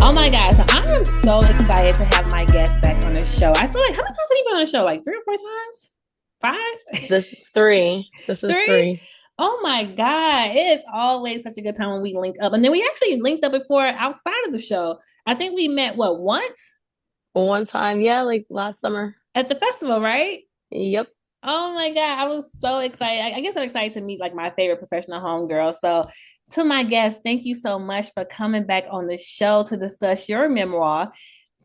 Oh my God. So I am so excited to have my guest back on the show. I feel like how many times have you been on the show? Like 3 or 4 times? Five? This three. This is Three? three. Oh my God. It is always such a good time when we link up. And then we actually linked up before outside of the show. I think we met what once One time, yeah, like last summer. at the festival, right? Yep. Oh my God. I was so excited. I guess I'm excited to meet like my favorite professional homegirl. So to my guest, thank you so much for coming back on the show to discuss your memoir.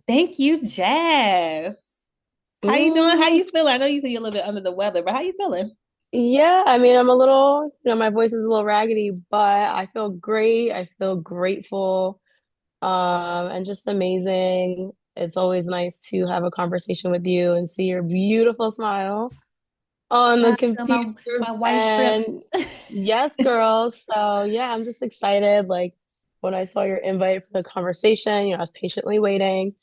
Thank you, Jazz. How you doing? How Mm, you feeling? I know you said you're a little bit under the weather, but how you feeling? yeah, I mean, I'm a little, my voice is a little raggedy, but I feel great. I feel grateful, and just amazing. It's always nice to have a conversation with you and see your beautiful smile on the I feel computer. my white strips. And yes, girl. So yeah, I'm just excited. Like when I saw your invite for the conversation, I was patiently waiting.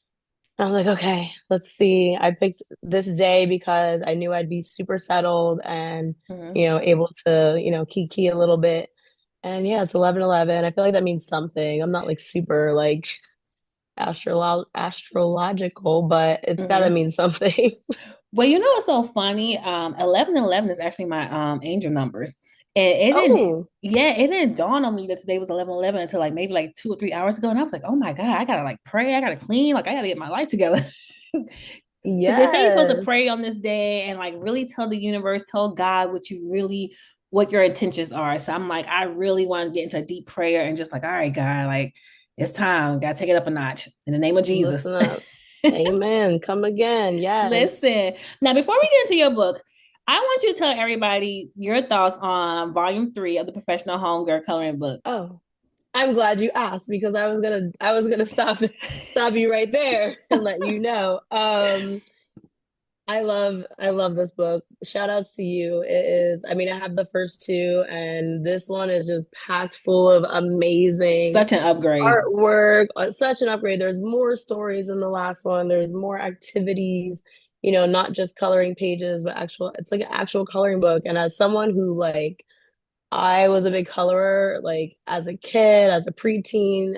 I was like, okay, let's see. I picked this day because I knew I'd be super settled and, Mhm. able to, kiki a little bit. And yeah, it's 11:11. I feel like that means something. I'm not like super like astrological, but it's gotta Mhm. mean something. Well, you know what's so funny? 11 is actually my angel numbers. And it didn't, Oh, yeah, it didn't dawn on me that today was 11/11 until like maybe like 2 or 3 hours ago. And I was like, oh my God, I gotta like pray, I gotta clean, like I gotta get my life together. Because they say you're supposed to yes. pray on this day and like really tell the universe, tell God what your intentions are. So I'm like, I really want to get into a deep prayer and just like, all right, God, like it's time. Gotta take it up a notch in the name of Jesus. Listen up. Amen. Come again. Yes. Listen. Now, before we get into your book, I want you to tell everybody your thoughts on volume 3 of the Professional Homegirl coloring book. Oh. I'm glad you asked because I was gonna stop you right there and let you know. I love this book. Shout outs to you. It is, I mean, I have the first two, and this one is just packed full of amazing Such an upgrade. artwork. Such an upgrade. There's more stories in the last one. There's more activities, not just coloring pages, but it's like an actual coloring book. And as someone who like I was a big colorer, like as a kid, as a preteen.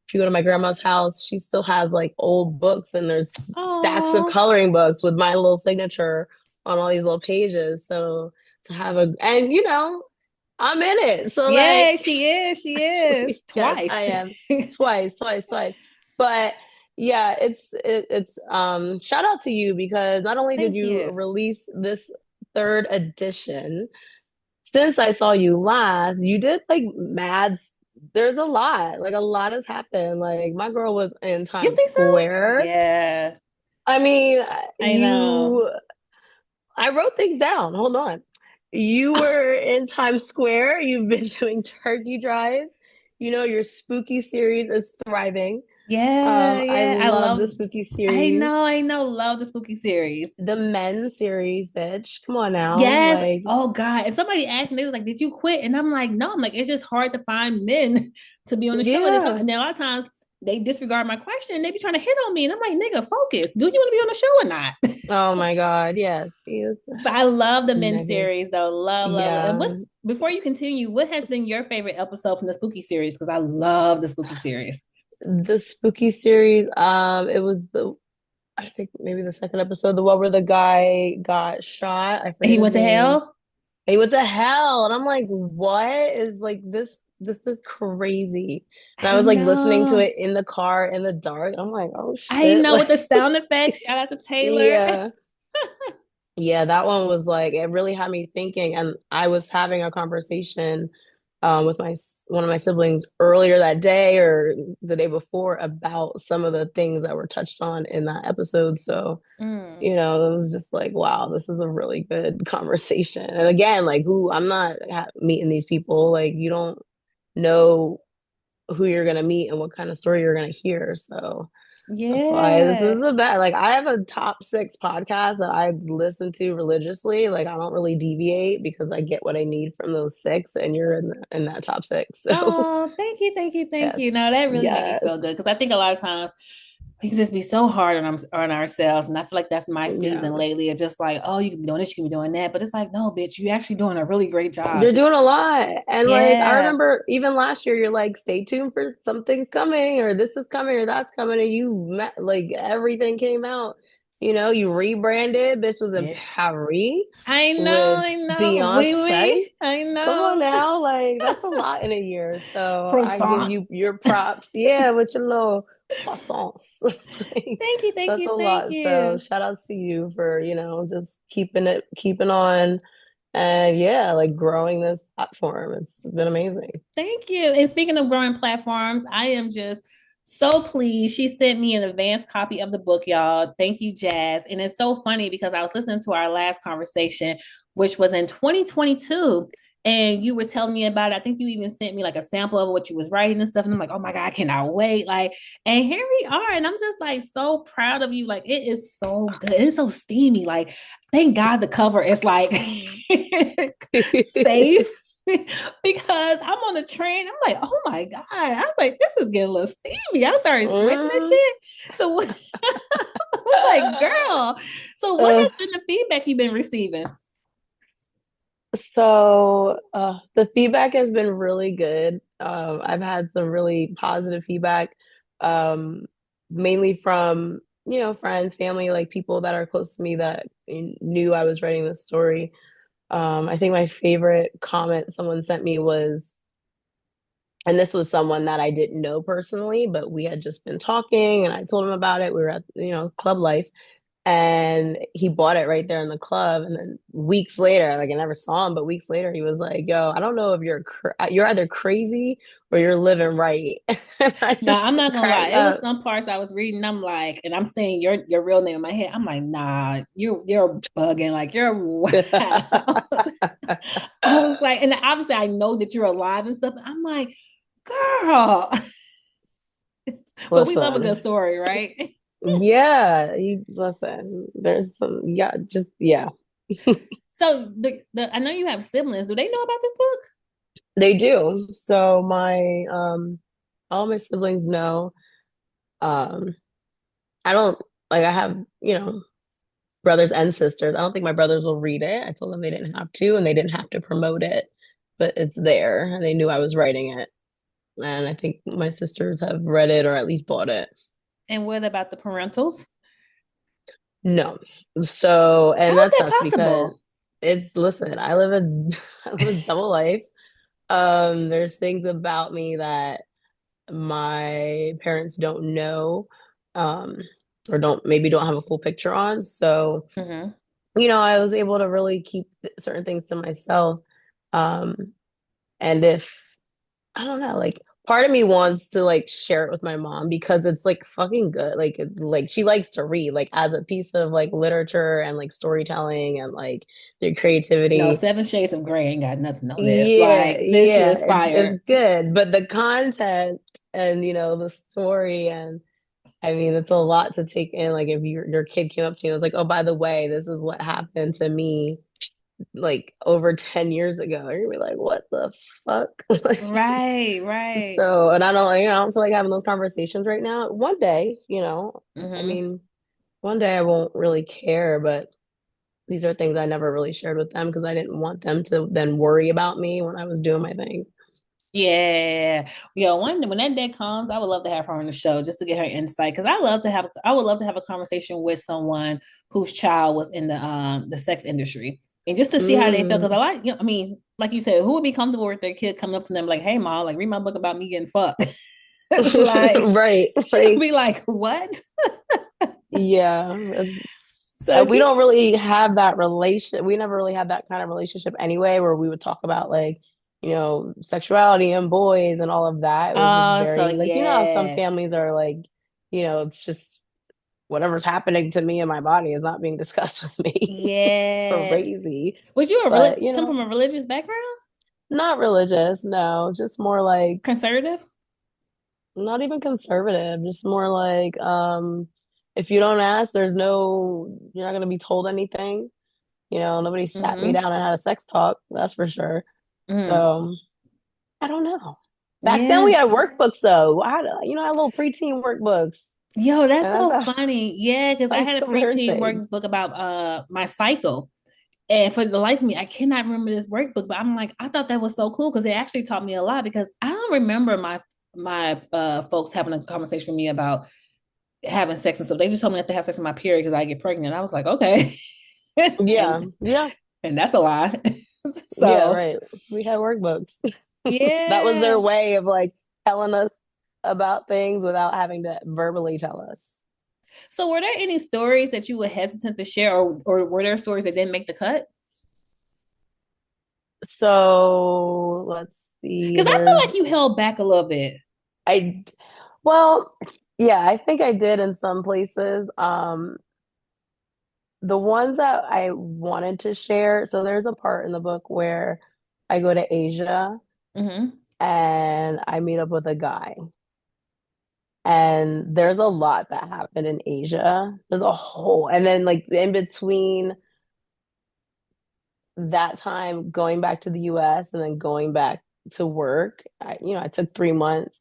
If you go to my grandma's house, she still has like old books, and there's stacks of Oh, coloring books with my little signature on all these little pages. So to have and I'm in it. So yeah, like, she is. She is. yes, Twice. I am twice, twice, twice. But yeah, it's shout out to you because not only did Thank you you. release this third edition since I saw you last, you did like mad. There's a lot. Like a lot has happened. Like my girl was in You Times think so? Square. Yeah, I mean, I know. I wrote things down. Hold on. You were in Times Square. You've been doing turkey drives. Your spooky series is thriving. Yeah, I yeah. I love love, the spooky series. I know. Love the spooky series. The men series, bitch. Come on now. Yes. Like, Oh God. And somebody asked me, they was like, "Did you quit?" And I'm like, "No." I'm like, it's just hard to find men to be on the show. yeah. And then a lot of times they disregard my question and they be trying to hit on me. And I'm like, "Nigga, focus. Do you want to be on the show or not?" Oh my God. Yes. Yes. But I love the men Megan. series though. Love, love, love. And Yeah. what's before you continue, what has been your favorite episode from the spooky series? Because I love the spooky series. The spooky series, it was I think maybe the second episode, the one where the guy got shot. I He forget his went to name. hell. He went to hell. And I'm like, what is like this is crazy. And I I was like listening to know. it in the car in the dark. I'm like, oh I shit. know with Like, the sound effects. Shout out to Taylor. yeah. Yeah, that one was like it really had me thinking, and I was having a conversation with one of my siblings earlier that day or the day before about some of the things that were touched on in that episode. So, Mm. it was just like, wow, this is a really good conversation. And again, like who I'm not meeting these people, like you don't know who you're gonna meet and what kind of story you're gonna hear. So. That's why this Yeah. is the best. Like I have a top six podcast that I listen to religiously. Like I don't really deviate because I get what I need from those six, and you're in that top six. So Oh, thank you, thank you, thank yes, you. No, that really made me yes, feel good because I think a lot of times we can just be so hard on ourselves. And I feel like that's my season Yeah. lately. It's just like, oh, you can be doing this, you can be doing that. But it's like, no, bitch, you actually doing a really great job. You're Just doing a lot. And like I yeah, remember even last year, you're like, stay tuned for something coming, or this is coming, or that's coming, and you met like everything came out. You know, you rebranded, bitch was in yeah. Paris I with know. Beyonce. I Come on know. now, like that's a lot in a year. So I give Croissant. you your props. Yeah, with your little croissants. Like, Thank you, thank that's you, a thank lot. So you. shout out to you for, just keeping on and yeah, like growing this platform. It's been amazing. Thank you. And speaking of growing platforms, I am just so pleased. She sent me an advanced copy of the book, y'all. Thank you, Jazz. And it's so funny because I was listening to our last conversation, which was in 2022. And you were telling me about it. I think you even sent me like a sample of what you was writing and stuff. And I'm like, oh my God, I cannot wait. Like, and here we are. And I'm just like so proud of you. Like, it is so good. It's so steamy. Like, thank God the cover is like safe because I'm on the train. I'm like, oh my God. I was like, this is getting a little steamy. I started sweating that Mm. shit. So I was like, girl. So what Uh, has been the feedback you've been receiving? the feedback has been really good. I've had some really positive feedback, um, mainly from, friends, family, like people that are close to me that knew I was writing this story. I think my favorite comment someone sent me was, and this was someone that I didn't know personally, but we had just been talking and I told him about it. We were at, club life and he bought it right there in the club. And then weeks later, like I never saw him, but weeks later, he was like, "Yo, I don't know if you're either crazy or you're living right." And I Nah, just I'm not gonna lie. cracked It was up. some parts I was reading. I'm like, and I'm saying your real name in my head. I'm like, nah, you're bugging. Like you're wow. I was like, and obviously I know that you're alive and stuff. I'm like, girl, but we love a good Listen, story, right? yeah, listen. There's some, yeah, just yeah. So the I know you have siblings. Do they know about this book? They do. So all my siblings know. Um, I don't like I have, brothers and sisters. I don't think my brothers will read it. I told them they didn't have to and they didn't have to promote it, but it's there and they knew I was writing it. And I think my sisters have read it or at least bought it. And what about the parentals? No. So, and How is that that sucks because possible? listen, I live a double life. There's things about me that my parents don't know, um, or don't have a full picture on. So, Mm-hmm. I was able to really keep certain things to myself. Um, and if I don't know, like part of me wants to like share it with my mom because it's like fucking good. Like she likes to read, like as a piece of like literature and like storytelling and like their No, creativity. Seven Shades of Grey ain't got nothing on this. Yeah, Like this shit yeah, is fire. it's good. But the content and the story and I mean, it's a lot to take in. Like if your kid came up to you and was like, "Oh, by the way, this is what happened to me like over 10 years ago." You're gonna be like, "What the fuck?" Like, Right, right. so, and I don't feel like having those conversations right now. One day, I Mm-hmm. mean, one day I won't really care, but these are things I never really shared with them because I didn't want them to then worry about me when I was doing my thing. Yeah. Yeah. One when that day comes, I would love to have her on the show just to get her insight. Cause I would love to have a conversation with someone whose child was in the sex industry. And just to see how they feel. Cause I Mm. like, I mean, like you said, who would be comfortable with their kid coming up to them like, hey mom, like read my book about me getting fucked. Like Right. she'll Like, be like, what? yeah. So We keep don't really have that relation. We never really had that kind of relationship anyway, where we would talk about like, sexuality and boys and all of that. It was just oh, so very like, how some yeah. families are like, it's just whatever's happening to me in my body is not being discussed with me. Yeah. Crazy. Was you But, come from a religious background? not religious, no, just more like Conservative? not even conservative, just more like if you don't ask, you're not gonna be told anything. Nobody sat me Mm-hmm. down and had a sex talk, that's for sure. Mm. So I don't know. Back then we Yeah. had workbooks though. I had little preteen workbooks. Yo, that's And that's so how funny. Yeah, because I I had a come learn preteen things. workbook about my cycle. And for the life of me, I cannot remember this workbook, but I'm like, I thought that was so cool because it actually taught me a lot because I don't remember my folks having a conversation with me about having sex and stuff. They just told me not to have sex in my period because I get pregnant. I was like, okay. Yeah, and yeah, and that's a lie. yeah, So right. We had workbooks. That was their yeah. way of like telling us about things without having to verbally tell us. So were there any stories that you were hesitant to share or were there stories that didn't make the cut? So let's see. Because I feel like you held back a little bit. I, well, yeah, I think I did in some places. The ones that I wanted to share, so there's a part in the book where I go to Asia Mm-hmm. and I meet up with a guy. And there's a lot that happened in Asia. There's a whole, and then like in between that time going back to the US and then going back to work, I took 3 months.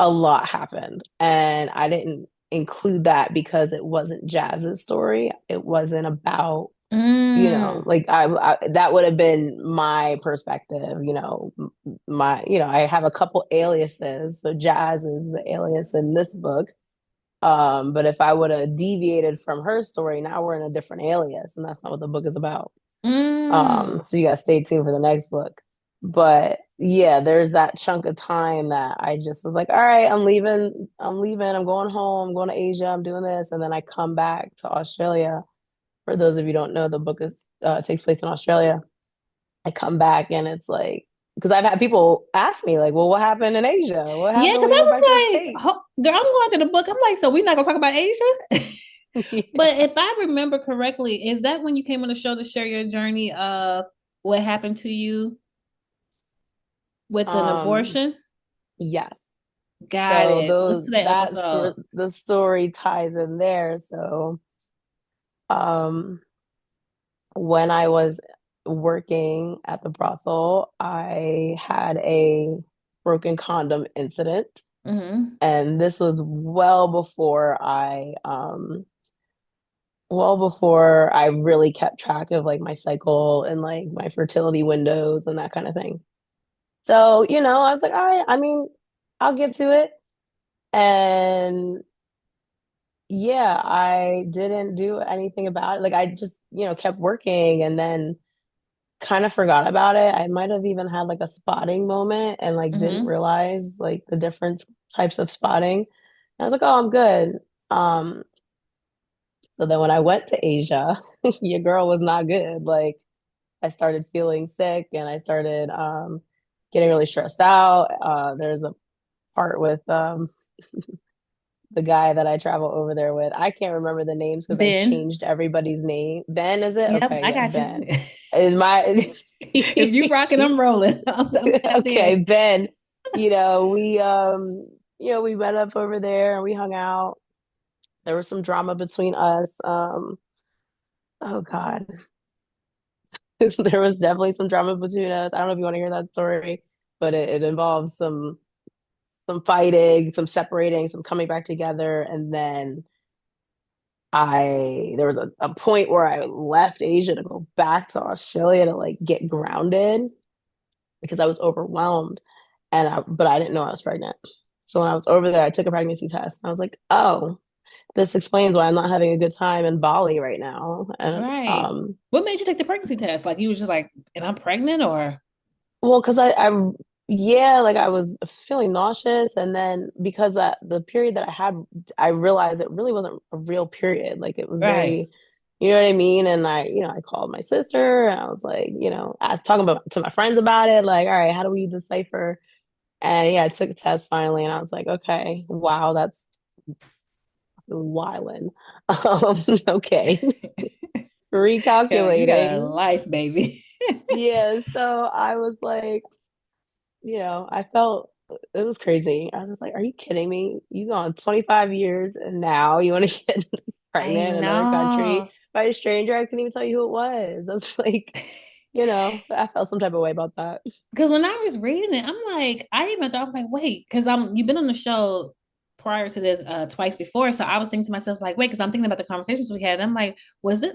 A lot happened. And I didn't include that because it wasn't Jazz's story. It wasn't about, Mm. like I that would have been my perspective, I have a couple aliases. So Jazz is the alias in this book. But if I would have deviated from her story, now we're in a different alias, and that's not what the book is about. Mm. So you gotta stay tuned for the next book. But yeah, there's that chunk of time that I just was like, all right, I'm going home, I'm going to Asia, I'm doing this, and then I come back to Australia. For those of you who don't know, the book is takes place in Australia. I come back and it's like because I've had people ask me like, well, what happened in Asia? What Yeah, happened because when you I went back to the was like, States? girl, I'm going to the book. I'm like, so we're not gonna talk about Asia? But Yeah. if I remember correctly, is that when you came on the show to share your journey of what happened to you with an Um, abortion? yes. Got So it. So listen to that episode. the story ties in there. So um when I was working at the brothel, I had a broken condom incident. Mm-hmm. And this was well before I really kept track of like my cycle and like my fertility windows and that kind of thing. So, I was like, all right, I mean, I'll get to it. And yeah, I didn't do anything about it. Like I just, kept working and then kind of forgot about it. I might have even had like a spotting moment and like didn't Mm-hmm. realize like the different types of spotting. And I was like, oh, I'm good. Um, so then when I went to Asia, your girl was not good. Like I started feeling sick and I started getting really stressed out. There's a part with the guy that I travel over there with. I can't remember the names because I Ben. changed everybody's name. Ben, is it? Yep, Okay, I yeah, got you. Ben. In my If you rocking, I'm rolling. I'm tapped okay, in. Ben, we met up over there and we hung out. There was some drama between us. Oh God. There was definitely some drama between us. I don't know if you want to hear that story, but it involves some fighting, some separating, some coming back together, and then there was a point where I left Asia to go back to Australia to like get grounded because I was overwhelmed but I didn't know I was pregnant. So when I was over there, I took a pregnancy test. And I was like, oh, this explains why I'm not having a good time in Bali right now. And Right. What made you take the pregnancy test? Like you was just like, am I pregnant or well, because yeah, like I was feeling nauseous, and then because that the period that I had, I realized it really wasn't a real period. Like it was right? very, you know what I mean? And I called my sister, and I was like, I was talking about to my friends about it, like, all right, how do we decipher? And yeah, I took a test finally, and I was like, okay, wow, that's wildin'. Okay, You got a recalculating. life, baby. Yeah, so I was like, I felt it was crazy. I was just like, are you kidding me? You gone 25 years and now you want to get I pregnant in another country know. by a stranger? I couldn't even tell you who it was. That's like, I felt some type of way about that. Because when I was reading it, I'm like, I even thought, I was like, wait, because you've been on the show prior to this twice before. So I was thinking to myself, like, wait, because I'm thinking about the conversations we had. And I'm like,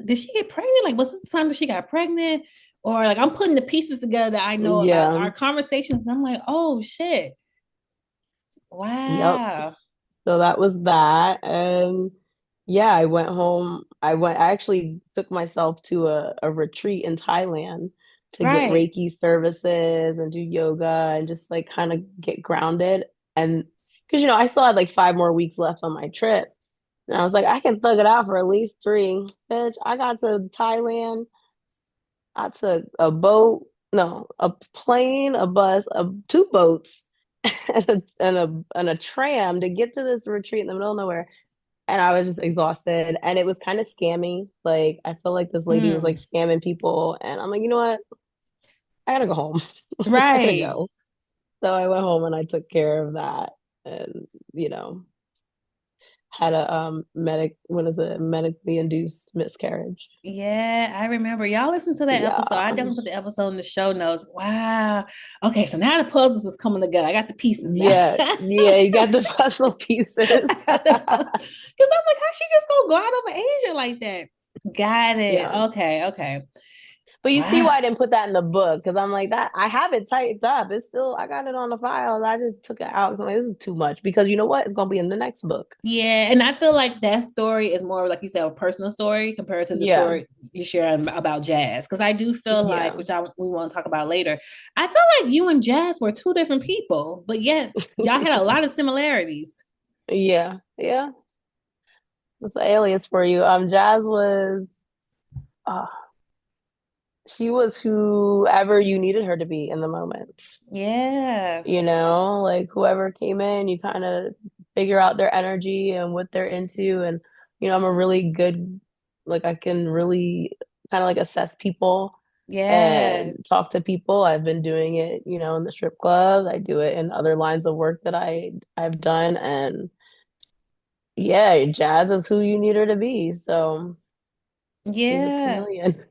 did she get pregnant? Like, was this the time that she got pregnant? Or like I'm putting the pieces together that I know about Yeah. our conversations. And I'm like, oh shit. Yep. Wow. So that was that. And yeah, I went home. I actually took myself to a retreat in Thailand to get Right. Reiki services and do yoga and just like kind of get grounded. And because, I still had like 5 more weeks left on my trip. And I was like, I can thug it out for at least three. Bitch, I got to Thailand. I took a boat, no, a plane, a bus, two boats, and a tram to get to this retreat in the middle of nowhere. And I was just exhausted. And it was kind of scammy. Like I feel like this lady was like Mm. scamming people. And I'm like, you know what? I gotta go home. I gotta Right. go. So I went home and I took care of that. And, you know, had a medically induced miscarriage. Yeah, I remember. Y'all listen to that Yeah. episode. I definitely put the episode in the show notes. Wow. Okay, so now the puzzles is coming together. I got the pieces now. Yeah, yeah, you got the puzzle pieces. Because I'm like, how she just gonna glide over Asia like that? Got it. Yeah. Okay, okay. But you see Wow. why I didn't put that in the book because I'm like that. I have it typed up. It's still I got it on the file. I just took it out. 'Cause I'm like, this is too much because you know what? It's gonna be in the next book. Yeah, and I feel like that story is more like you said, a personal story compared to the Yeah, story you sharing about Jazz. Because I do feel like, yeah, we want to talk about later. I feel like you and Jazz were two different people, but yet y'all had a lot of similarities. yeah, yeah. That's an alias for you. Jazz was, uh, she was whoever you needed her to be in the moment. Yeah. Like whoever came in, you kind of figure out their energy and what they're into. And, I'm a really good, like, I can really kind of like assess people Yeah. and talk to people. I've been doing it, in the strip club. I do it in other lines of work that I've done. And yeah, Jazz is who you need her to be. So she's a Yeah. chameleon.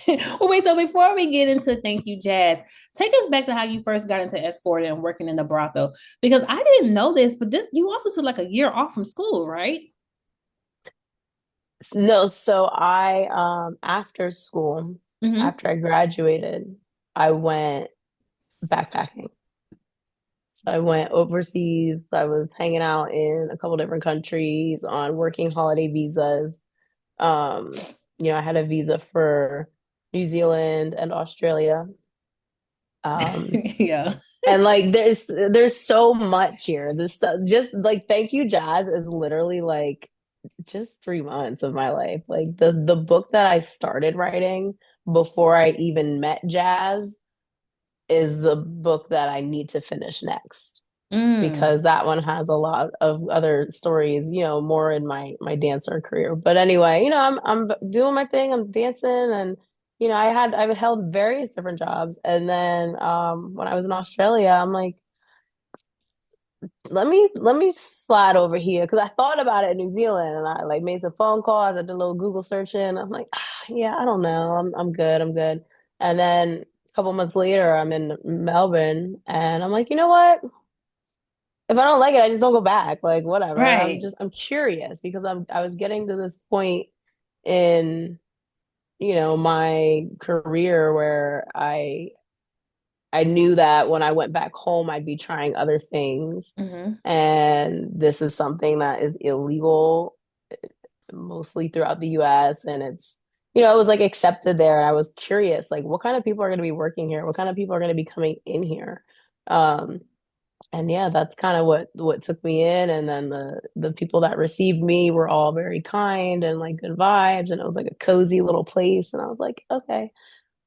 Well, wait, so before we get into Thank You, Jazz, take us back to how you first got into escorting and working in the brothel. Because I didn't know this, but you also took like a year off from school, right? No, so I after school, Mm-hmm. after I graduated, I went backpacking. So I went overseas. I was hanging out in a couple different countries on working holiday visas. I had a visa for New Zealand and Australia. Um, Yeah. and like there's so much here. This stuff just like Thank You Jazz is literally like just 3 months of my life. Like the book that I started writing before I even met Jazz is the book that I need to finish next Mm. because that one has a lot of other stories, more in my dancer career. But anyway, I'm doing my thing, I'm dancing and I've held various different jobs. And then when I was in Australia, I'm like, let me slide over here because I thought about it in New Zealand and I like made some phone calls. I did a little Google searching. I'm like, yeah, I don't know. I'm good. I'm good. And then a couple months later, I'm in Melbourne and I'm like, you know what? If I don't like it, I just don't go back. Like whatever. Right. I'm curious because I was getting to this point in my career where I knew that when I went back home, I'd be trying other things. Mm-hmm. And this is something that is illegal mostly throughout the US. And it was like accepted there. And I was curious, like, what kind of people are going to be working here? What kind of people are going to be coming in here? Um, and yeah, that's kind of what took me in. And then the people that received me were all very kind and like good vibes. And it was like a cozy little place. And I was like, okay,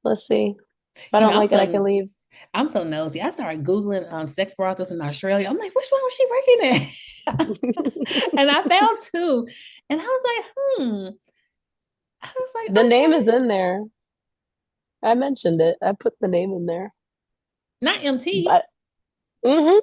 let's see. If I You know, don't like it, I can leave. I'm so nosy. I started Googling sex brothels in Australia. I'm like, which one was she working at? And I found two. And I was like, I was like, The name is okay. in there. I mentioned it. I put the name in there. Not MT. But hmm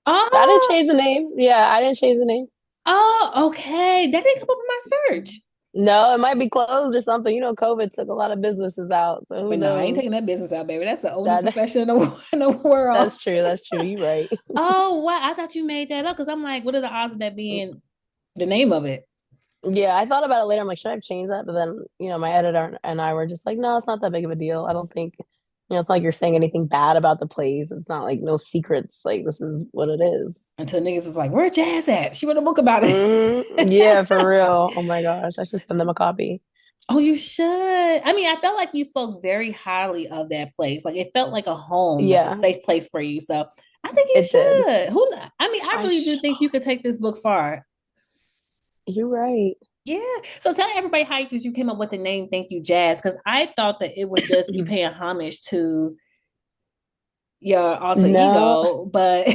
I didn't Oh, change the name. Yeah, I didn't change the name. oh, okay. That didn't come up in my search. No, it might be closed or something. You know, COVID took a lot of businesses out, so who But no, I ain't knows? taking that business out, baby. That's the oldest That profession in in the world. that's true. That's true. You're right. Oh, what? I thought you made that up because I'm like, what are the odds of that being the name of it? Yeah, I thought about it later. I'm like, should I have changed that? But then, my editor and I were just like, no, it's not that big of a deal. I don't think, it's not like you're saying anything bad about the place. It's not like no secrets. Like this is what it is. Until niggas is like, where Jazz at? She wrote a book about it. Yeah, for real. Oh my gosh, I should send them a copy. Oh, you should. I mean, I felt like you spoke very highly of that place. Like it felt like a home, like a Yeah, safe place for you. So I think you it did. should. Who? I mean, I I really do sh think you could take this book far. You're right. Yeah. So tell everybody how did you came up with the name Thank You Jazz? Because I thought that it was just you paying homage to your alter No, ego, but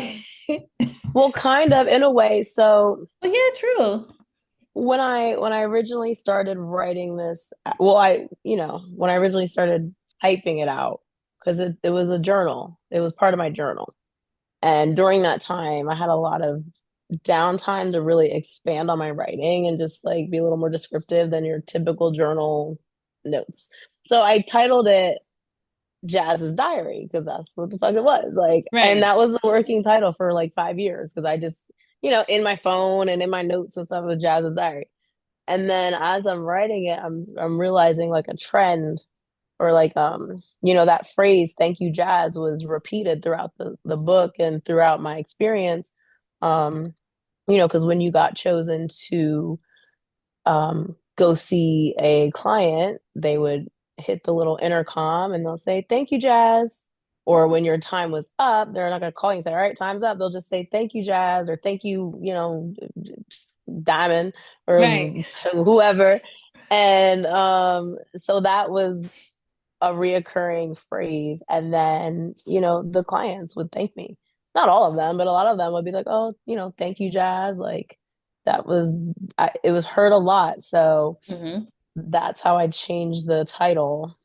well, kind of in a way. So but yeah, true. when I originally started writing this, well, when I originally started typing it out, because it was a journal, it was part of my journal. And during that time, I had a lot of downtime to really expand on my writing and just like be a little more descriptive than your typical journal notes. So I titled it Jazz's Diary because that's what the fuck it was. Like, and Right. that was the working title for like 5 years because I just, in my phone and in my notes and stuff was Jazz's Diary. And then as I'm writing it, I'm realizing like a trend or like that phrase "thank you jazz" was repeated throughout the book and throughout my experience. um because when you got chosen to go see a client, they would hit the little intercom and they'll say thank you jazz, or when your time was up, they're not going to call you and say all right, time's up. They'll just say thank you jazz or thank you, diamond or Right. whoever. And so that was a reoccurring phrase. And then, the clients would thank me. Not all of them, but a lot of them would be like, oh, thank you, Jazz. Like that was, it was heard a lot. So Mm-hmm. that's how I changed the title.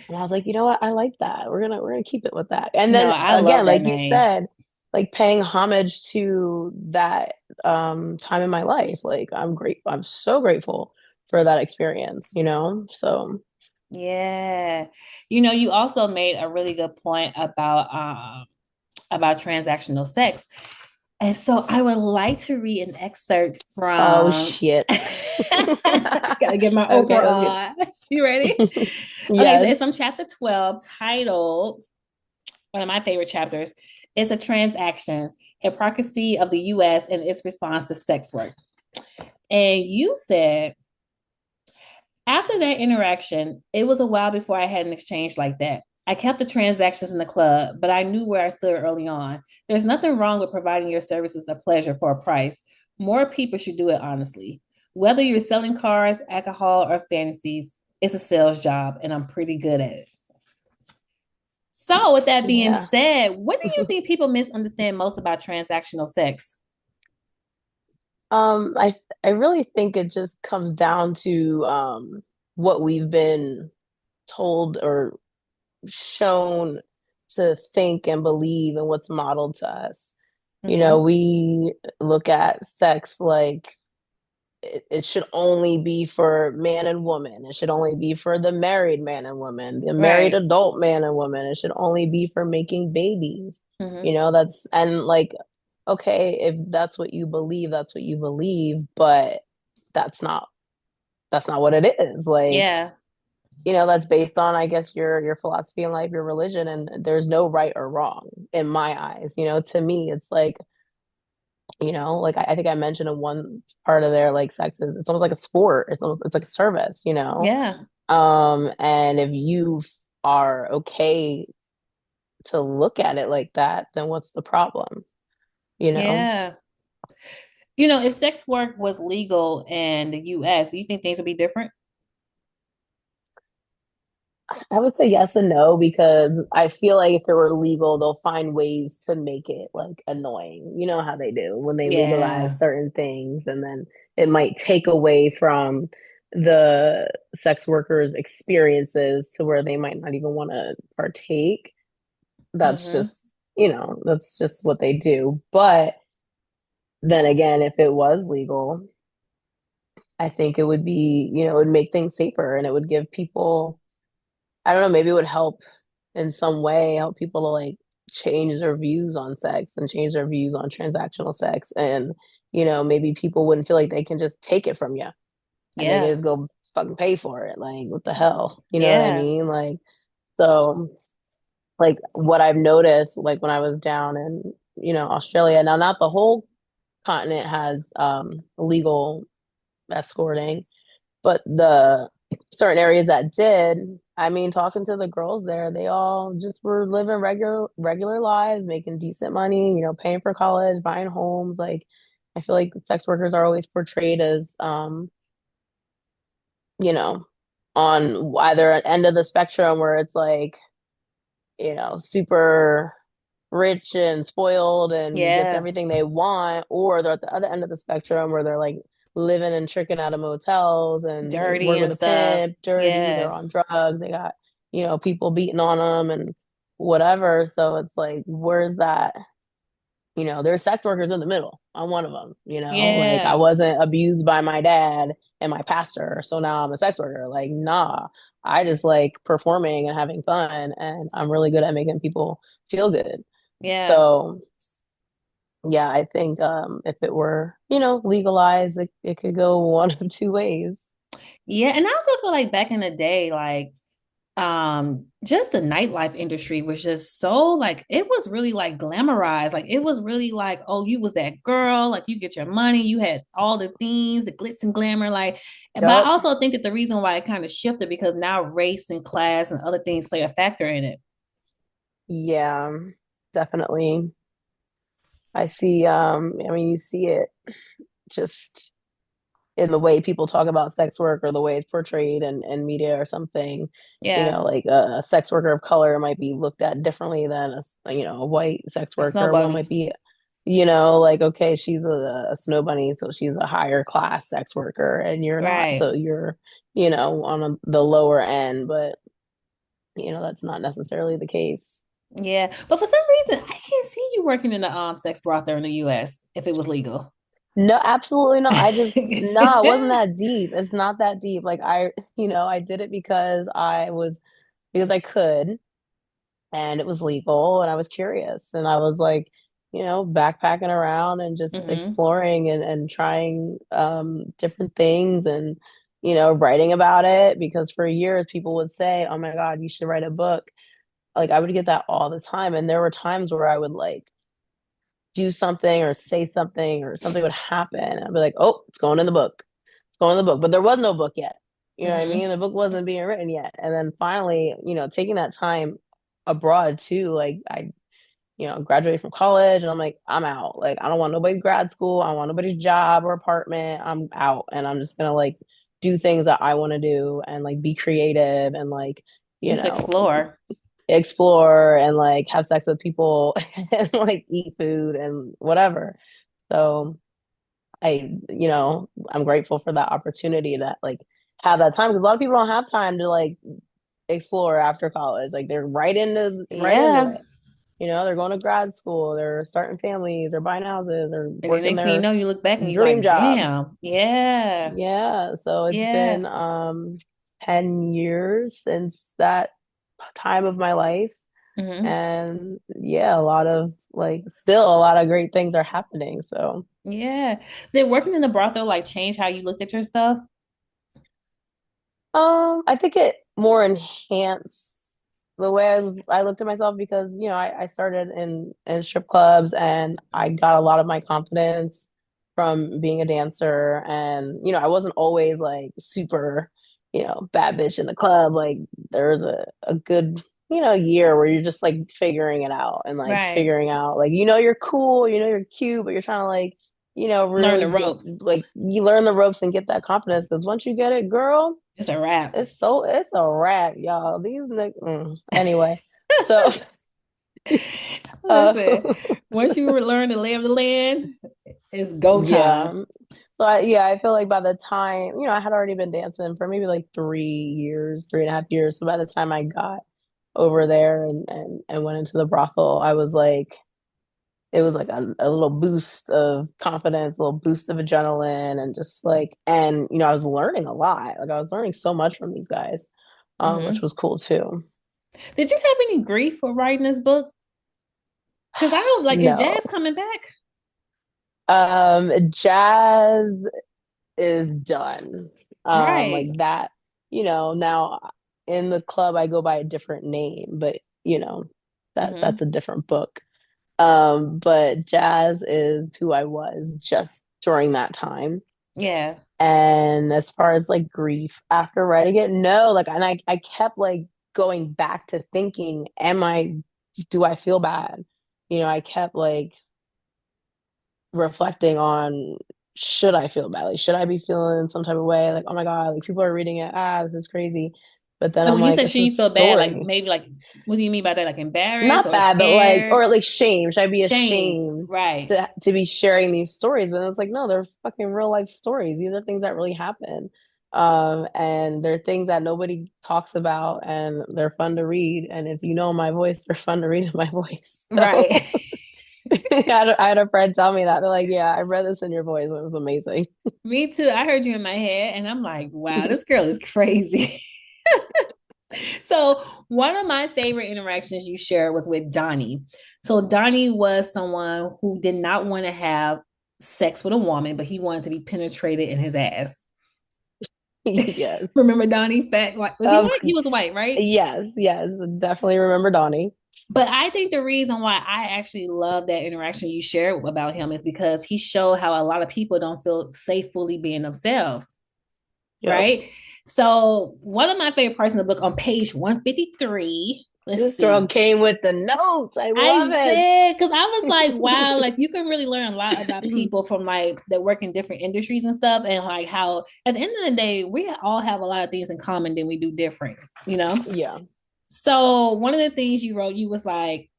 And I was like, you know what? I like that. We're gonna keep it with that. And No, then I love again, that like you name. said, like paying homage to that time in my life. Like I'm so grateful for that experience. So Yeah. You also made a really good point about transactional sex. And so I would like to read an excerpt oh from shit. gotta get my Okay, Oprah let's get on. You ready? Okay, so it's yes. from chapter 12, titled one of my favorite chapters. It's a transaction, hypocrisy of the US and its response to sex work. And you said after that interaction, it was a while before I had an exchange like that. I kept the transactions in the club, but I knew where I stood early on. There's nothing wrong with providing your services a pleasure for a price. More people should do it honestly. Whether you're selling cars, alcohol, or fantasies, it's a sales job, and I'm pretty good at it. So, with that being Yeah. said, what do you think people misunderstand most about transactional sex? I really think it just comes down to what we've been told or shown to think and believe and what's modeled to us. Mm-hmm. We look at sex like it should only be for man and woman. It should only be for the married man and woman, the married Right. adult man and woman. It should only be for making babies. Mm-hmm. That's and like, okay, if that's what you believe, that's what you believe, but that's not that's not what it is. Like, Yeah. that's based on, I guess, your philosophy in life, your religion, and there's no right or wrong in my eyes. To me, it's like, like I think I mentioned in one part of there, like sex is it's almost like a sport. It's like a service. Yeah. And if you are okay to look at it like that, then what's the problem? You know? Yeah. If sex work was legal in the US, do you think things would be different? I would say yes and no because I feel like if it were legal, they'll find ways to make it like annoying. You know how they do when they legalize Yeah. certain things, and then it might take away from the sex workers' experiences to where they might not even want to partake. That's Mm-hmm. just, that's just what they do. But then again, if it was legal, I think it would be, it would make things safer and it would give people, I don't know, maybe it would help in some way, help people to like change their views on sex and change their views on transactional sex. And, maybe people wouldn't feel like they can just take it from you and they can Yeah. just go fucking pay for it. Like, what the hell? You know what I Yeah. mean? Like, so, like, what I've noticed, like, when I was down in, Australia, now, not the whole continent has legal escorting, but the certain areas that did, I mean, talking to the girls there, they all just were living regular lives, making decent money, paying for college, buying homes. Like, I feel like sex workers are always portrayed as, you know, on either an end of the spectrum where it's like, super rich and spoiled and gets Yeah. everything they want, or they're at the other end of the spectrum where they're like living and tricking out of motels and they Dirty work with and a stuff. pimp, dirty, they're Yeah. on drugs, they got, people beating on them and whatever. So it's like, where's that? There's sex workers in the middle. I'm one of them, like I Yeah. wasn't abused by my dad and my pastor, so now I'm a sex worker. Like, nah, I just like performing and having fun, and I'm really good at making people feel good. Yeah. So, yeah, I think if it were, legalized, it could go one of two ways. Yeah. And I also feel like back in the day, like just the nightlife industry was just so like it was really like glamorized. Like it was really like, oh, you was that girl, like you get your money, you had all the things, the glitz and glamour, like, but I Yep. also think that the reason why it kind of shifted because now race and class and other things play a factor in it. Yeah, definitely. I see, I mean, you see it just in the way people talk about sex work or the way it's portrayed in media or something. Yeah. Like a sex worker of color might be looked at differently than a white sex A snow worker. One might bunny. be, like, okay, she's a snow bunny, so she's a higher class sex worker, and you're not, Right. so you're, on the lower end, but that's not necessarily the case. Yeah. But for some reason, I can't see you working in the sex brothel in the US if it was legal. No, absolutely not. I just, nah, it wasn't that deep. It's not that deep. Like I did it because I could and it was legal and I was curious and I was like, backpacking around and just Hmm. exploring and trying different things and writing about it because for years people would say, "Oh my God, you should write a book." Like I would get that all the time and there were times where I would like do something or say something or something would happen. I'd be like, "Oh, it's going in the book. It's going in the book." But there was no book yet. You know what I Hmm. mean? The book wasn't being written yet. And then finally, taking that time abroad too, like I, graduated from college and I'm like, I'm out. Like I don't want nobody's grad school. I don't want nobody's job or apartment. I'm out and I'm just gonna like do things that I want to do and like be creative and like, you Just know, explore. explore and like have sex with people and like eat food and whatever. So I'm grateful for that opportunity that like have that time because a lot of people don't have time to like explore after college. Like they're right into Yeah. it. They're going to grad school, they're starting families, they're buying houses, they're And then working next thing you their know, you look back and you're dream like, job. damn, yeah, Yeah. So it's yeah. been 10 years since that time of my life. Hmm. And yeah, a lot of like still a lot of great things are happening. So Yeah. Did working in the brothel like change how you looked at yourself? I think it more enhanced the way I looked at myself because, I started in strip clubs and I got a lot of my confidence from being a dancer. And, I wasn't always like super, bad bitch in the club. Like there was a good, year where you're just like figuring it out and like Right. figuring out like, you're cool, you're cute, but you're trying to like, Learn really the get ropes. like you learn the ropes and get that confidence because once you get it, girl, It's a wrap. it's a wrap, y'all. Anyway, so uh Listen, once you learn the lay of the land, it's go time. yeah. So I feel like by the time, I had already been dancing for maybe like 3 years, 3.5 years. So by the time I got over there and went into the brothel, I was like, it was like a little boost of confidence, a little boost of adrenaline, and just like, and I was learning a lot. Like I was learning so much from these guys, which Hmm. was cool too. Did you have any grief for writing this book? Because I don't like, is No. Jazz coming back? Jazz is done. Like Right. that, now in the club I go by a different name, but that's Hmm. a different book. But Jazz is who I was just during that time. Yeah. And as far as like grief after writing it, no, like, and I kept like going back to thinking, do I feel bad? I kept like reflecting on, should I feel bad? Like, should I be feeling some type of way? Like, oh my God, like people are reading it. This is crazy. But then Like I'm when you like, said it's should a you feel bad, like story. maybe like what do you mean by that? Like embarrassed Not or bad, but like, scared? or like shame. Should I be Shame. ashamed Right. to be sharing these stories? But it's like, no, they're fucking real life stories. These are things that really happen. And they're things that nobody talks about, and they're fun to read. And if you know my voice, they're fun to read in my voice. Right. So I had a friend tell me that. They're like, yeah, I read this in your voice. It was amazing. Me too. I heard you in my head and I'm like, wow, this girl is crazy. So one of my favorite interactions you shared was with Donnie. So Donnie was someone who did not want to have sex with a woman, but he wanted to be penetrated in his ass. Yes. Remember Donnie? Fat, was he Um, white? He was white, right? yes, yes, definitely remember Donnie. But I think the reason why I actually love that interaction you shared about him is because he showed how a lot of people don't feel safe fully being themselves, Yep. right? So one of my favorite parts in the book on page 153, let's This girl see. came with the notes. I love I it. did because I was like, wow, like you can really learn a lot about people from like that work in different industries and stuff, and like how at the end of the day, we all have a lot of things in common than we do different, you know? Yeah. So one of the things you wrote, you was like,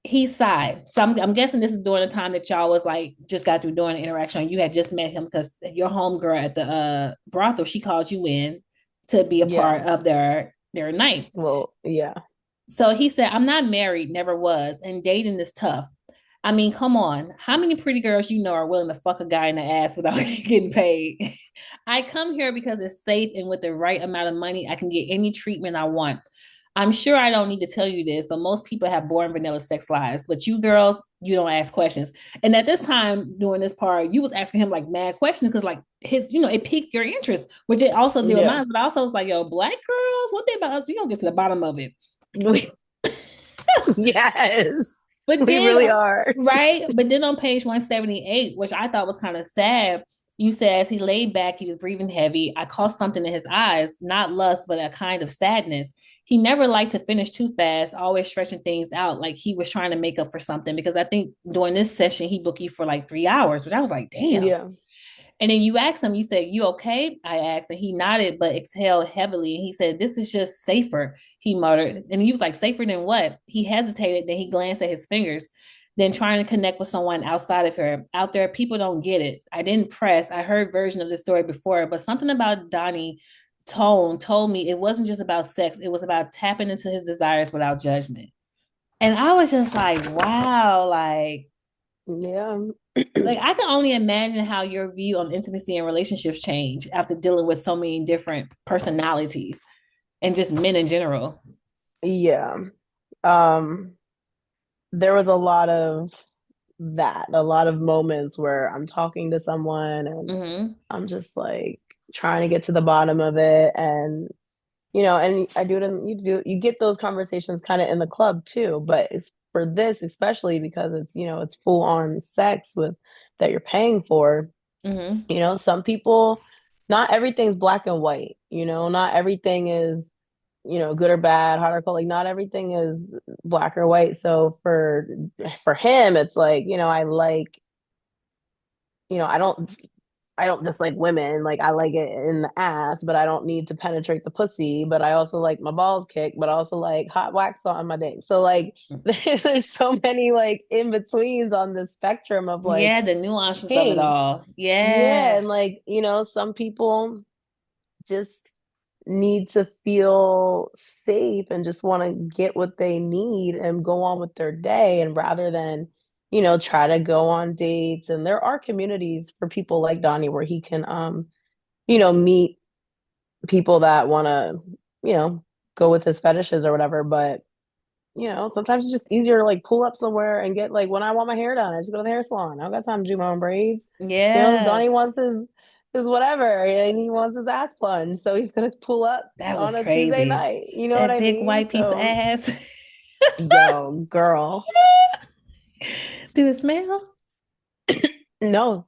he sighed. So I'm guessing this is during the time that y'all was like just got through doing the interaction. You had just met him because your homegirl at the brothel, she called you in to be a Yeah. part of their night. Well, yeah. So he said, I'm not married, never was, and dating is tough. I mean, come on. How many pretty girls you know are willing to fuck a guy in the ass without getting paid? I come here because it's safe and with the right amount of money, I can get any treatment I want. I'm sure I don't need to tell you this, but most people have boring vanilla sex lives. But you girls, you don't ask questions. And at this time, during this part, you was asking him like mad questions because like his, it piqued your interest, which it also did with Yeah. mine. But I also was like, yo, black girls, one thing about us, we gonna get to the bottom of it. Yes. But We then, really are. right? But then on page 178, which I thought was kind of sad, you said as he laid back, he was breathing heavy. I caught something in his eyes, not lust, but a kind of sadness. He never liked to finish too fast, always stretching things out like he was trying to make up for something. Because I think during this session, he booked you for like 3 hours, which I was like, damn. Yeah. And then you asked him, you said, you okay? I asked, and he nodded, but exhaled heavily. And he said, this is just safer, he muttered. And he was like, safer than what? He hesitated, then he glanced at his fingers, then trying to connect with someone outside of her. Out there, people don't get it. I didn't press. I heard version of this story before, but something about Donnie tone told me it wasn't just about sex. It was about tapping into his desires without judgment. And I was just like, wow, Yeah. like I can only imagine how your view on intimacy and relationships change after dealing with so many different personalities and just men in general. Yeah. Um, there was a lot of a lot of moments where I'm talking to someone and Mm-hmm. I'm just like trying to get to the bottom of it. And and I do it in, you get those conversations kind of in the club too, but it's for this especially because it's full on sex with that you're paying for. Mm-hmm. Some people, not everything's black and white, not everything is good or bad, hot or cold. Like not everything is black or white. So for him, it's like, I like, I don't just like women. Like I like it in the ass, but I don't need to penetrate the pussy. But I also like my balls kicked, but I also like hot wax on my dick. So like there's so many like in betweens on the spectrum of like Yeah, the nuances of it kinks. all. Yeah, Yeah. and like, some people just need to feel safe and just want to get what they need and go on with their day. And rather than, try to go on dates. And there are communities for people like Donnie where he can, meet people that want to, go with his fetishes or whatever. But, sometimes it's just easier to like pull up somewhere and get like when I want my hair done, I just go to the hair salon. I don't got time to do my own braids. Yeah, Donnie wants his whatever and he wants his ass plunge. So he's gonna pull up that was on a Tuesday crazy. night. You know what That I big mean? white piece of So ass. yo, girl. Did it smell? No,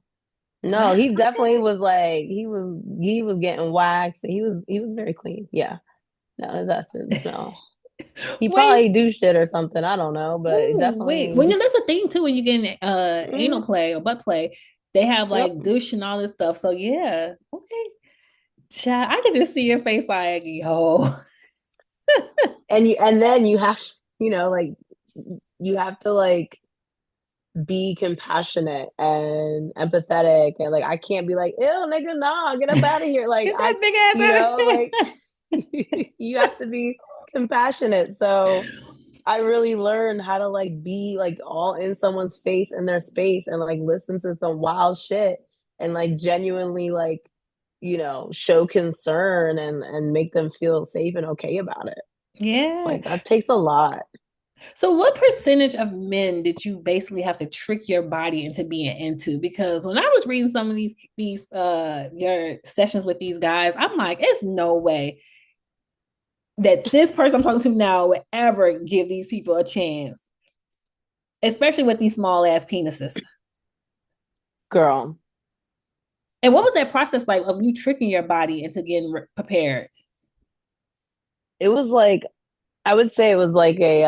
no, What? he definitely Okay. was like he was getting waxed. He was very clean. Yeah. No, his ass didn't smell. He Wait, probably do shit or something. I don't know, but it ooh, wait. Well, definitely. that's a thing too when you get in anal Mm, play or butt play. They have yep. like douche and all this stuff. So yeah, okay. Child, I can just see your face like, yo. And then you have like you have to like be compassionate and empathetic and like I can't be like, ew, nigga, nah, get up out of here. Like Get that big ass like out of you have to be compassionate. So I really learned how to like be like all in someone's face in their space and like listen to some wild shit and like genuinely like, show concern and make them feel safe and okay about it. Yeah. Like that takes a lot. So what percentage of men did you basically have to trick your body into being into? Because when I was reading some of these your sessions with these guys, I'm like, it's no way that this person I'm talking to now would ever give these people a chance, especially with these small ass penises. Girl, And what was that process like of you tricking your body into getting prepared? it was like I would say it was like a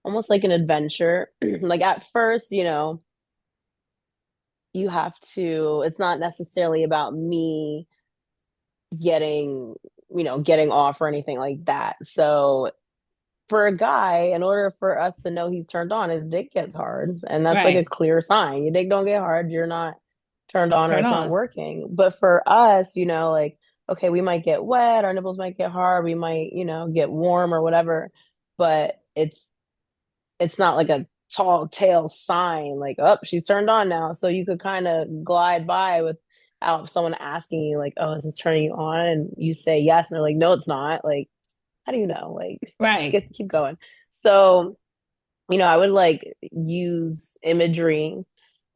almost like an adventure. Like at first, you have to, it's not necessarily about me getting, getting off or anything like that. So for a guy, in order for us to know he's turned on, his dick gets hard. And that's like a Right. clear sign. Your dick don't get hard, you're not turned on or Turn it's not on. working. But for us, like, okay, we might get wet, our nipples might get hard, we might, get warm or whatever, but it's not like a tall tale sign like, oh, she's turned on now. So you could kind of glide by without someone asking you, like, oh, is this turning you on? And you say yes, and they're like, no, it's not. Like, how do you know? Like, Right. keep going. So, I would like use imagery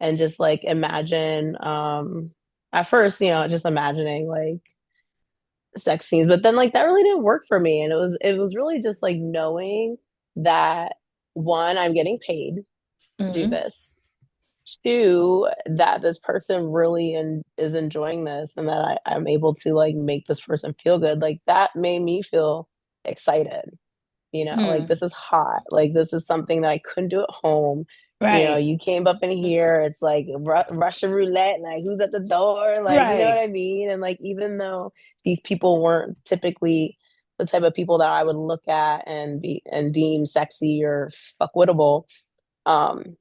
and just like imagine, at first, just imagining like sex scenes, but then like that really didn't work for me. And it was really just like knowing that one, I'm getting paid to do Mm-hmm. this. Two, that this person really is enjoying this and that I'm able to like make this person feel good. Like that made me feel excited. Like Mm. this is hot. Like this is something that I couldn't do at home. Right. You came up in here, it's like Russian roulette, like who's at the door, like you know what Right. I mean? And like even though these people weren't typically the type of people that I would look at and be and deem sexy or fuckwittable, um,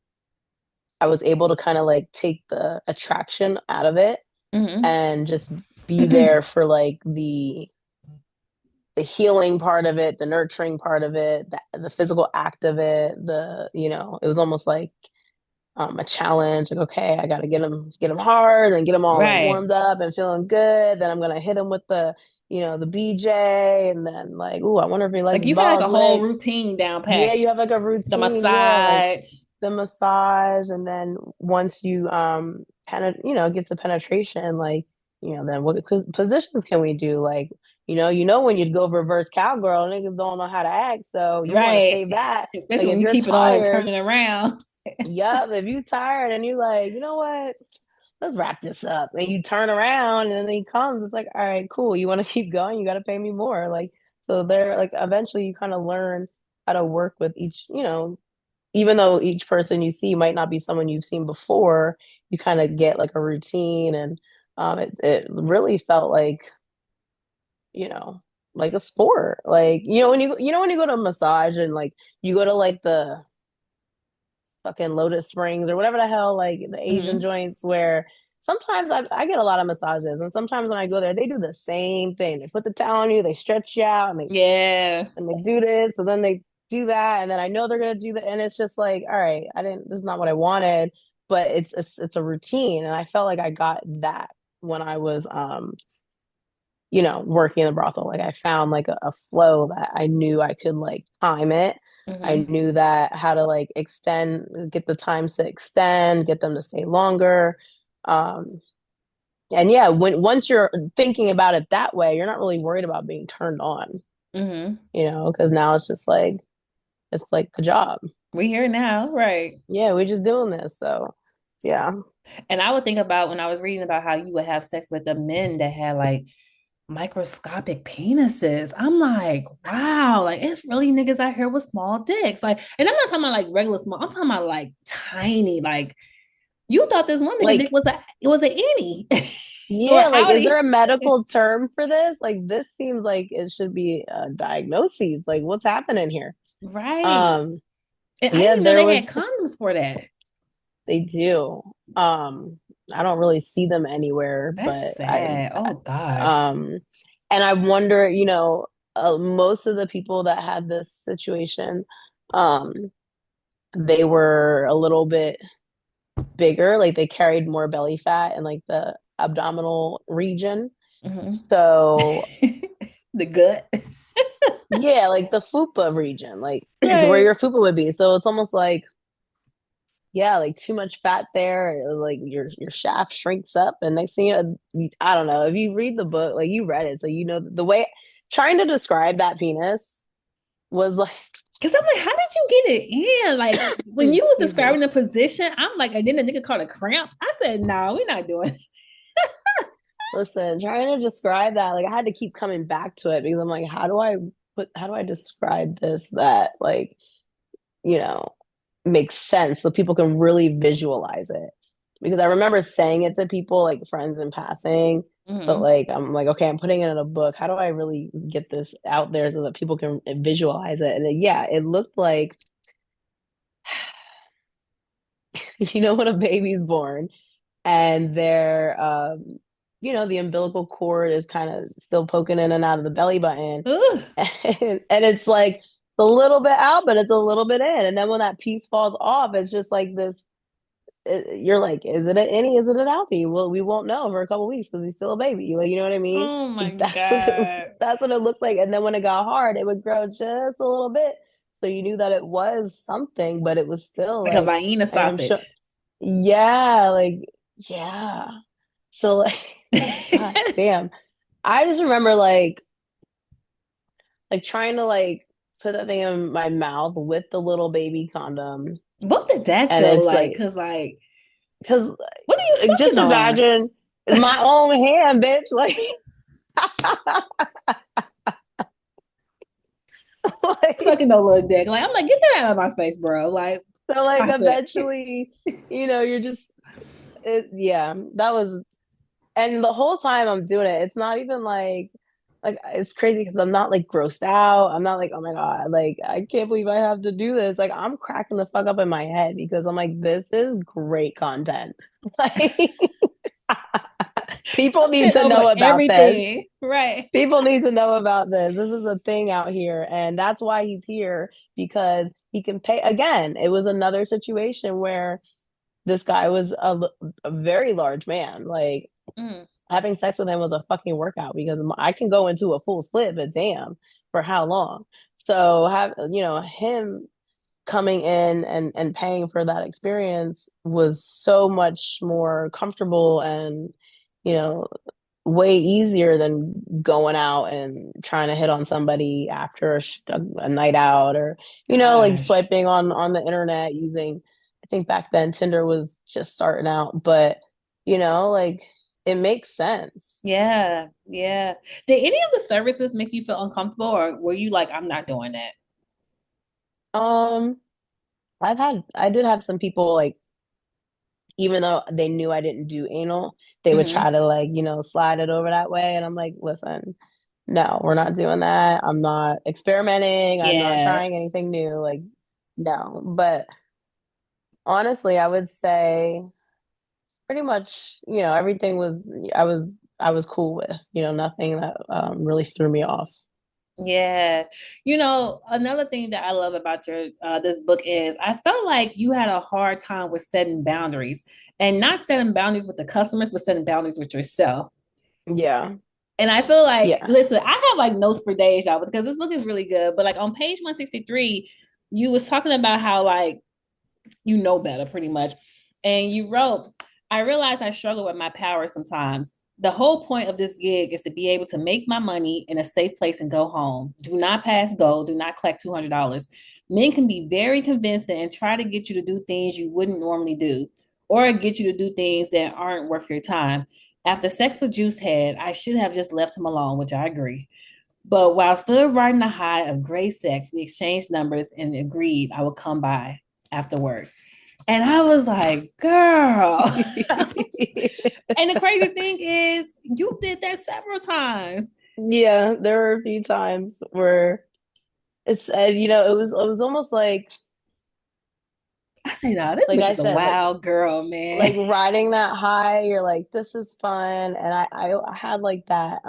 I was able to kind of like take the attraction out of it Mm-hmm. and just be there for like the healing part of it, the nurturing part of it, the physical act of it, it was almost like a challenge. Like, okay, I got to get them hard and get them all like Right. warmed up and feeling good. Then I'm gonna hit them with the BJ, and then like, ooh, I wonder if he likes Like his you had like balls a whole licked. routine down Yeah, pat. you have like a The routine. Yeah, like massage. the massage, and then once you get to penetration, like then what positions can we do? Like when you'd go reverse cowgirl, niggas don't know how to act, so you want to Right. save that. Especially Like when if you you're keep it on and tired, turning around. yup, if you tired and you like, you know what? Let's wrap this up. And you turn around and then he comes. It's like, all right, cool. You want to keep going? You got to pay me more. Like, so there, like, eventually you kind of learn how to work with each, even though each person you see might not be someone you've seen before, you kind of get like a routine. And it really felt you know, like a sport. Like, when you go to a massage and like you go to like the fucking Lotus Springs or whatever the hell, like the Asian Mm-hmm. joints where sometimes I get a lot of massages, and sometimes when I go there, they do the same thing. They put the towel on you, they stretch you out, and they Yeah. and they do this, and then they do that, and then I know they're gonna do that, and it's just like, all right, I didn't. This is not what I wanted, but it's a routine, and I felt like I got that when I was working in the brothel. Like I found like a flow that I knew I could like time it. I Mm-hmm. knew that how to like get the times to extend, get them to stay longer. Um, and yeah, once you're thinking about it that way, you're not really worried about being turned on, Mm-hmm. because now it's just like it's like the job. We here now, right? Yeah, we're just doing this. So yeah. And I would think about when I was reading about how you would have sex with the men that had like microscopic penises. I'm like, wow, like it's really niggas out here with small dicks. Like, and I'm not talking about like regular small, I'm talking about like tiny, like you thought this one nigga dick Like, was an innie or yeah, like, is there outie. a medical term for this? Like, this seems like it should be a diagnosis. Like, what's happening here? Right. Um, And I yeah, didn't even know there they had was, condoms for that. they do. I don't really see them anywhere, That's but sad. Oh gosh. um, and I wonder, most of the people that had this situation, um, they were a little bit bigger, like they carried more belly fat and like the abdominal region. Mhm. So The gut. yeah, like the fupa region, like where Right. your fupa would be. So it's almost like, yeah, like too much fat there, like your shaft shrinks up, and next thing I don't know. If you read the book, like you read it, so you know the way trying to describe that penis was like, Cause I'm like, how did you get it in? Like when you was excuse me. describing the position, I'm like, and then the nigga called a cramp. I said, no, we're not doing it. Listen, trying to describe that, like I had to keep coming back to it because I'm like, how do I describe this that like, you know, makes sense so people can really visualize it. Because I remember saying it to people, like friends in passing, but Mm-hmm. like I'm like, okay, I'm putting it in a book. How do I really get this out there so that people can visualize it? And then, yeah, it looked like, when a baby's born and the umbilical cord is kind of still poking in and out of the belly button. Ugh. And it's like it's a little bit out, but it's a little bit in. And then when that piece falls off, it's just like this. You're like, is it an innie? Is it an outie? Well, we won't know for a couple weeks because he's still a baby. Like, you know what I mean? Oh my Like that's what it, God. that's what it looked like. And then when it got hard, it would grow just a little bit. So you knew that it was something, but it was still Like a like, Vienna and I'm sure, sausage. yeah, like, yeah. So like, God damn. I just remember like trying to like put that thing in my mouth with the little baby condom. What did that And feel it's like? like, Cause like, because what are you just sucking on? imagine my own hand, bitch. Like, like, Sucking no little dick. Like I'm like, get that out of my face, bro. Like, so like stop it. eventually, you're just, yeah, that was, and the whole time I'm doing it, it's not even like it's crazy because I'm not like grossed out. I'm not like, oh my God, like I can't believe I have to do this. Like I'm cracking the fuck up in my head because I'm like, this is great content. Like people need Shit to over know about this. everything. Right. People need to know about this. This is a thing out here, and that's why he's here because he can pay. Again, it was another situation where this guy was a very large man. Like Mm. having sex with him was a fucking workout because I can go into a full split, but damn, for how long? So have him coming in and paying for that experience was so much more comfortable and you know way easier than going out and trying to hit on somebody after a night out or like Gosh. swiping on the internet using. I think back then Tinder was just starting out, but like it makes sense. Yeah. Yeah. Did any of the services make you feel uncomfortable or were you like, I'm not doing that? um I did have some people like, even though they knew I didn't do anal, they would Mm-hmm. try to like, slide it over that way. And I'm like, listen, no, we're not doing that. I'm not experimenting. I'm not Yeah. trying anything new. Like, no. But honestly, I would say pretty much, everything was I was cool with, nothing that really threw me off. Yeah. Another thing that I love about your this book is I felt like you had a hard time with setting boundaries and not setting boundaries with the customers, but setting boundaries with yourself. Yeah. And I feel like, Yeah. listen, I have like notes for days, y'all, because this book is really good. But like on page 163, you was talking about how like you know better pretty much. And you wrote, I realize I struggle with my power sometimes. The whole point of this gig is to be able to make my money in a safe place and go home. Do not pass go. Do not collect $200. Men can be very convincing and try to get you to do things you wouldn't normally do or get you to do things that aren't worth your time. After sex with Juice Head, I should have just left him alone, which I agree. But while still riding the high of great sex, we exchanged numbers and agreed I would come by after work. And I was like, girl. And the crazy thing is, you did that several times. Yeah, there were a few times where it was almost I say, no, this like bitch I is a said, like wild girl, man. riding that high, you're like, this is fun. And I had like that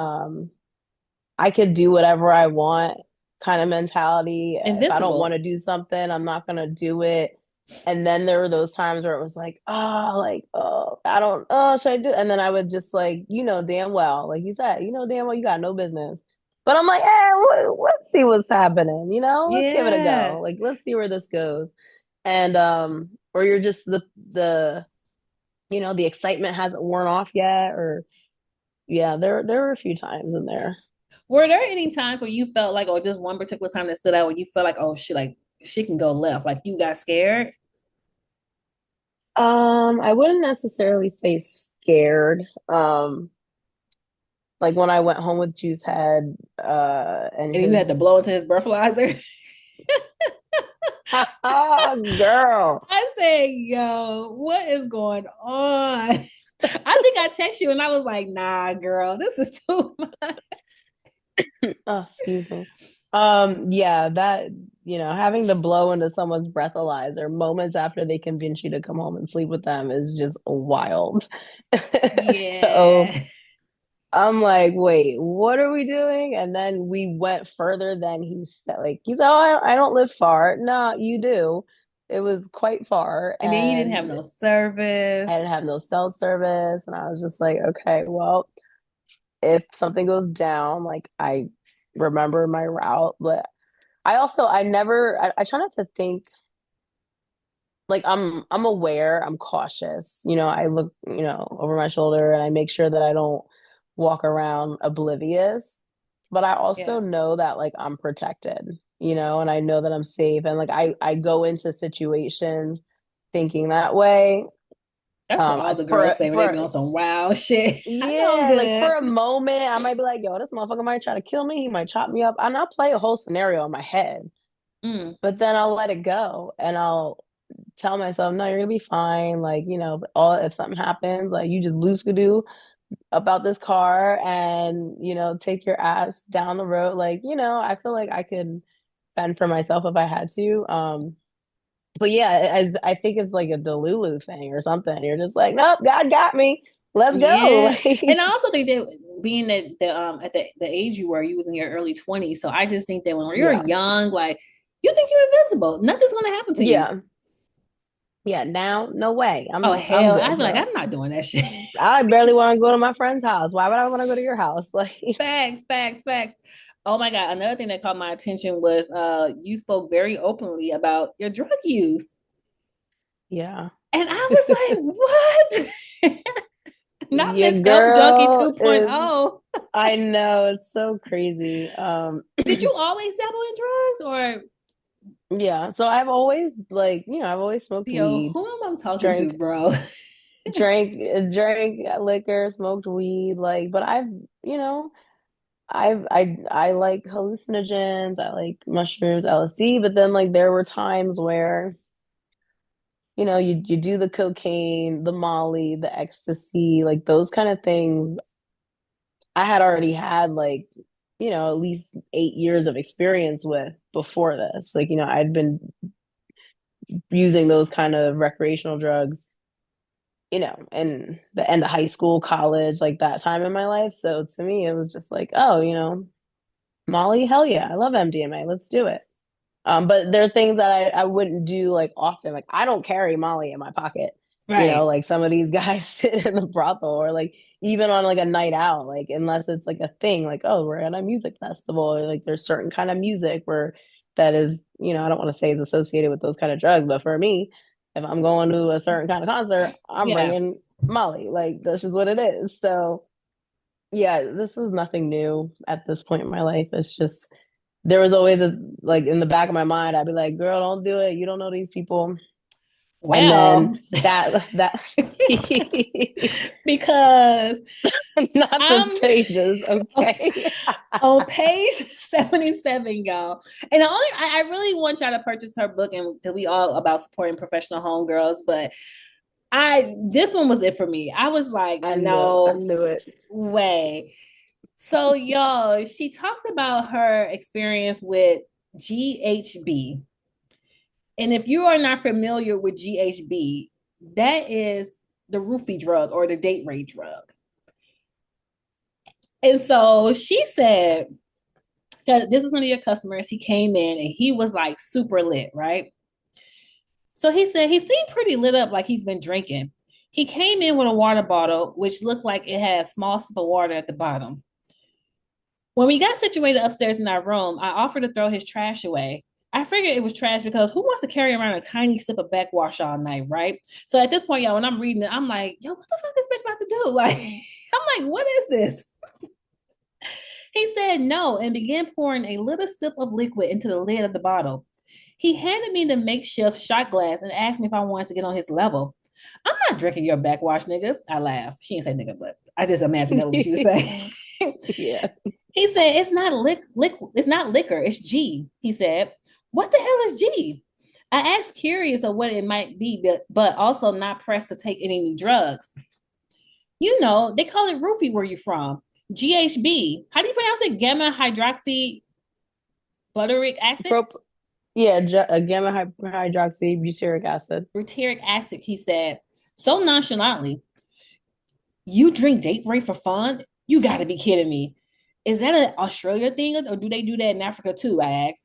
I could do whatever I want kind of mentality. If I don't want Invincible. to do something, I'm not gonna do it. And then there were those times where it was like, I don't, should I do? And then I would just like, damn well, like you said, damn well, you got no business. But I'm like, let's see what's happening, let's give it a Yeah. go. Like, let's see where this goes. And, or you're just the excitement hasn't worn off yet, or yeah, there were a few times in there. Were there any times where you felt like, or just one particular time that stood out where you felt like, oh shit, like she can go left, like you got scared? I wouldn't necessarily say scared. Like when I went home with Juice Head, and And you his had to blow into his breathalyzer? girl. I said, yo, what is going on? I think I texted you and I was like, nah, girl, this is too much. Oh, excuse me. Yeah, that, having to blow into someone's breathalyzer moments after they convince you to come home and sleep with them is just wild. So Yeah. I'm like, wait, what are we doing? And then we went further than he said. Like, I don't live far. No, you do. It was quite far, And then you didn't have and no I service. didn't have no cell service. And I was just like, okay, well, if something goes down, like I remember my route. But I try not to think like I'm aware, I'm cautious. I look, over my shoulder and I make sure that I don't walk around oblivious. But I also Yeah. know that like I'm protected, and I know that I'm safe. And like I go into situations thinking that way. That's what all I the girls say when they be for on some wild shit. I know I'm yeah, like for good. a moment, I might be like, yo, this motherfucker might try to kill me. He might chop me up. And I'll play a whole scenario in my head, Mm. but then I'll let it go and I'll tell myself, no, you're gonna be fine. Like, but all if something happens, like you just lose skidoo about this car and, take your ass down the road. Like, I feel like I could fend for myself if I had to. But yeah, I think it's like a Delulu thing or something. You're just like, nope, God got me. Let's go. Yeah. And I also think that being that at the age you were, you was in your early 20s. So I just think that when you're Yeah. young, like you think you're invincible. Nothing's gonna happen to you. Yeah. Yeah. Now, no way. Oh I'm hell, I'd good, be like, bro. I'm not doing that shit. I barely want to go to my friend's house. Why would I want to go to your house? Like, Facts, facts, facts. Oh my God. Another thing that caught my attention was you spoke very openly about your drug use. yeah. And I was like, what? Not Your Miss Health Junkie girl is, 2.0. I know, it's so crazy. Did you always dabble in drugs or Yeah. So I've always like, I've always smoked yo, weed, who am I talking to, drank, bro? drank liquor, smoked weed, like, but you know, I like hallucinogens, I like mushrooms, LSD, but then like there were times where, you do the cocaine, the Molly, the ecstasy, like those kind of things. I had already had like, at least 8 years of experience with before this. Like, I'd been using those kind of recreational drugs, in the end of high school, college, like that time in my life. So to me, it was just like, oh, Molly, hell yeah. I love MDMA. Let's do it. But there are things that I wouldn't do like often. Like I don't carry Molly in my pocket. You know, Right. like some of these guys sit in the brothel or like even on like a night out, like unless it's like a thing, like, oh, we're at a music festival, or like there's certain kind of music where that is, I don't want to say is associated with those kind of drugs, but for me, if I'm going to a certain kind of concert, I'm Yeah. bringing Molly. Like that's just what it is. So yeah, this is nothing new at this point in my life. It's just there was always a like in the back of my mind, I'd be like, girl, don't do it. You don't know these people. And then Well, that because not the I'm pages, okay, okay? on page 77, y'all. And the only I really want y'all to purchase her book, and because we all about supporting professional homegirls, but this one was it for me. I was like, I no knew it. way. So, y'all, she talks about her experience with GHB. And if you are not familiar with GHB, that is the roofie drug or the date rape drug. And so she said, because this is one of your customers, he came in and he was like super lit, right? So he said he seemed pretty lit up, like he's been drinking. He came in with a water bottle, which looked like it had a small sip of water at the bottom. When we got situated upstairs in our room, I offered to throw his trash away. I figured it was trash because who wants to carry around a tiny sip of backwash all night, right? So at this point, y'all, when I'm reading it, I'm like, yo, what the fuck is this bitch about to do? Like, I'm like, what is this? He said no and began pouring a little sip of liquid into the lid of the bottle. He handed me the makeshift shot glass and asked me if I wanted to get on his level. I'm not drinking your backwash, nigga. I laughed. She didn't say nigga, but I just imagined that what you would say. Yeah. He said, it's not it's not liquor, it's G. He said, what the hell is G? I asked curious of what it might be, but also not pressed to take any drugs. You know, they call it roofie where you from. GHB. How do you pronounce it? Gamma hydroxy butyric acid? Prop yeah, gamma hydroxy butyric acid. Butyric acid, he said, so nonchalantly. You drink date rape for fun? You got to be kidding me. Is that an Australia thing or do they do that in Africa too? I asked.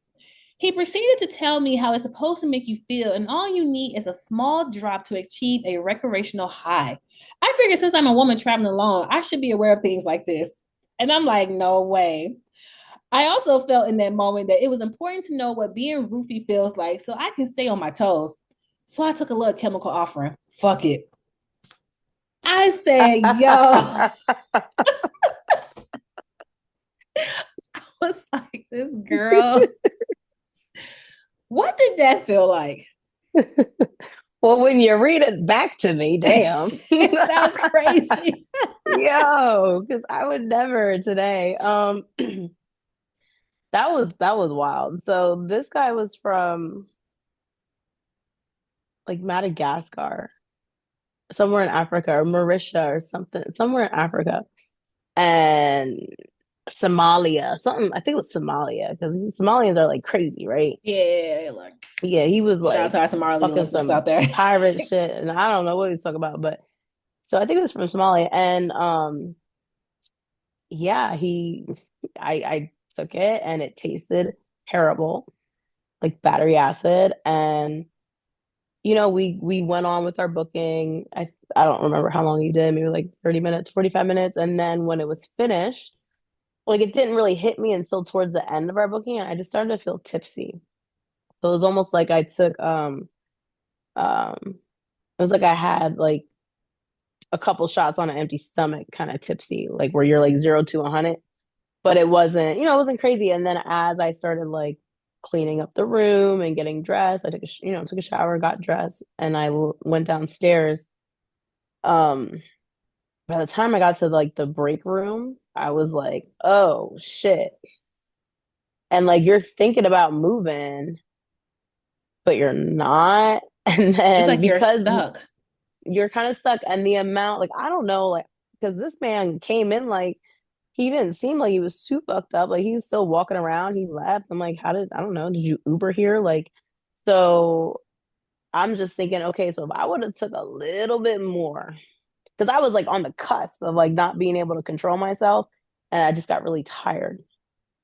He proceeded to tell me how it's supposed to make you feel, and all you need is a small drop to achieve a recreational high. I figured since I'm a woman traveling alone, I should be aware of things like this. And I'm like, no way. I also felt in that moment that it was important to know what being roofie feels like so I can stay on my toes. So I took a little chemical offering. Fuck it. I said, yo, I was like, this girl, what did that feel like? Well, when you read it back to me, damn. It sounds crazy. Yo, because I would never today. That was wild. So this guy was from like Madagascar, somewhere in Africa, or Mauritius or something, somewhere in Africa. And Somalia, something, I think it was Somalia, because Somalians are like crazy, right? Yeah, like Yeah, he was shout out like to our Somali fucking listeners out some there. pirate shit, and I don't know what he was talking about, but so I think it was from Somalia, and yeah, I took it, and it tasted terrible, like battery acid, and we went on with our booking. I don't remember how long he did, maybe like 30 minutes, 45 minutes, and then when it was finished, like it didn't really hit me until towards the end of our booking, and I just started to feel tipsy. So it was almost like I took it was like I had like a couple shots on an empty stomach, kind of tipsy, like where you're like 0 to 100. But it wasn't, it wasn't crazy. And then as I started like cleaning up the room and getting dressed, I took a shower, got dressed, and went downstairs. Um, by the time I got to like the break room, I was like, oh shit. And like you're thinking about moving, but you're not. And It's then like you're because stuck. you're kind of stuck, and the amount, like, I don't know, like, because this man came in like he didn't seem like he was too fucked up. Like he was still walking around. He left. I'm like, I don't know, did you Uber here? Like, so I'm just thinking, okay, so if I would have took a little bit more, because I was like on the cusp of like not being able to control myself, and I just got really tired.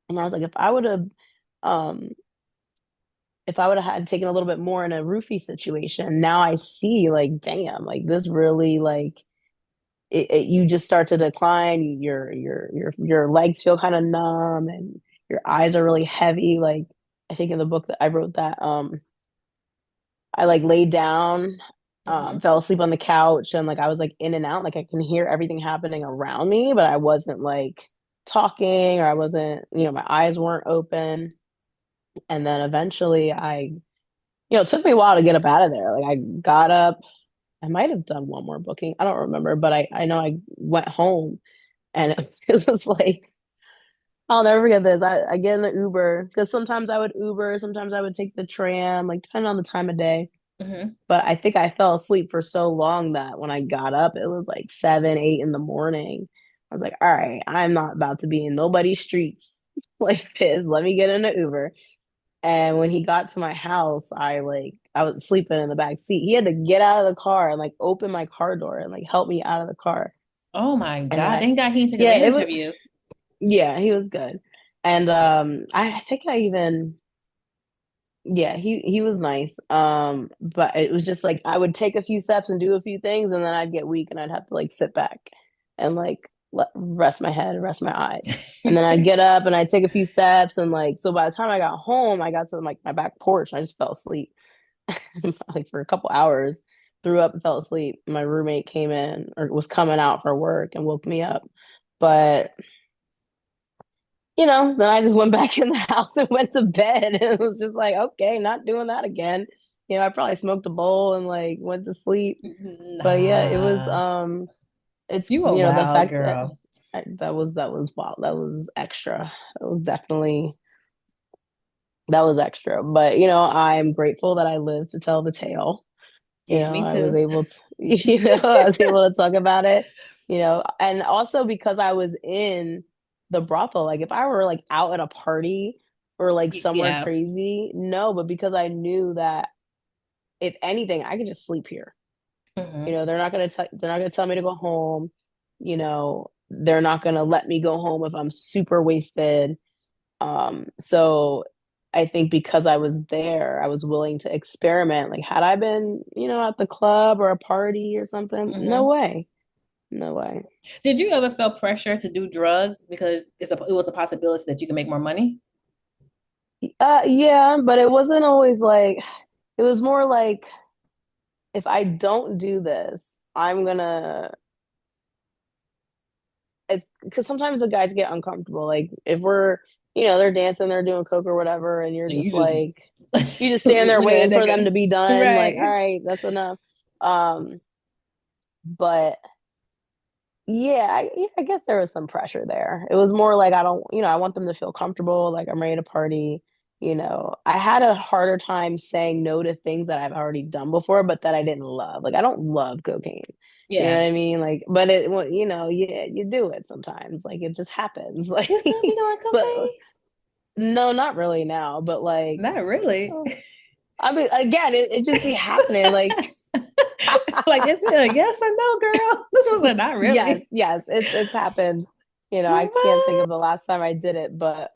And I was like, um, if I would have had taken a little bit more in a roofie situation, now I see like, damn, like this really like you just start to decline. Your legs feel kind of numb, and your eyes are really heavy. Like I think in the book that I wrote that I like laid down, Mm-hmm. fell asleep on the couch, and like I was like in and out. Like I can hear everything happening around me, but I wasn't like talking, or I wasn't, my eyes weren't open. And then eventually it took me a while to get up out of there. Like I got up, I might have done one more booking. I don't remember, but I know I went home and it was like, I'll never forget this. I get in an Uber because sometimes I would Uber, sometimes I would take the tram, like depending on the time of day. Mm-hmm. But I think I fell asleep for so long that when I got up, it was like 7, 8 in the morning. I was like, all right, I'm not about to be in nobody's streets like this. Let me get in an Uber. And when he got to my house, I was sleeping in the back seat. He had to get out of the car and like open my car door and like help me out of the car. Oh my And God. Thank God he didn't take yeah, it advantage was of you. yeah, he was good. And I think I even yeah, he was nice. But it was just like I would take a few steps and do a few things, and then I'd get weak and I'd have to like sit back and like rest my head, rest my eyes. And then I'd get up and I'd take a few steps, and like so by the time I got home, I got to like my back porch and I just fell asleep like for a couple hours, threw up and fell asleep. My roommate came in or was coming out for work and woke me up. But then I just went back in the house and went to bed. And it was just like, okay, not doing that again. I probably smoked a bowl and like went to sleep. But yeah, it was Nah. it's You a the wild fact that girl. that was wow, that was extra. That was definitely that was extra. But I'm grateful that I lived to tell the tale. Yeah, me I was too. able to, I was able to talk about it, and also because I was in the brothel, like if I were like out at a party or like somewhere Yeah. crazy, no, but because I knew that if anything, I could just sleep here. Hmm. They're not gonna tell me to go home. They're not gonna let me go home if I'm super wasted. So I think because I was there, I was willing to experiment. Like, had I been, at the club or a party or something, no Hmm. way. No way. Did you ever feel pressure to do drugs because it was a possibility that you can make more money? Yeah, but it wasn't always like, it was more like, if I don't do this, I'm gonna, it's because sometimes the guys get uncomfortable. Like, if they're dancing, they're doing coke or whatever, and you're And just you just like, you just stand there looking at waiting that for them nigga. to be done. Like, all Right. right, that's enough. Um, but yeah, I guess there was some pressure there. It was more like I don't, I want them to feel comfortable, like I'm ready to party. I had a harder time saying no to things that I've already done before, but that I didn't love. Like I don't love cocaine. You know what Yeah. I mean? Like, but yeah, you do it sometimes. Like it just happens. Like, You still be doing but cocaine? no, not really now. But like, Not really. oh, I mean, again, it just be happening. Like, Like, is it a yes or no, girl? This was a not yes, really. yes, it's happened. I can't think What? of the last time I did it, but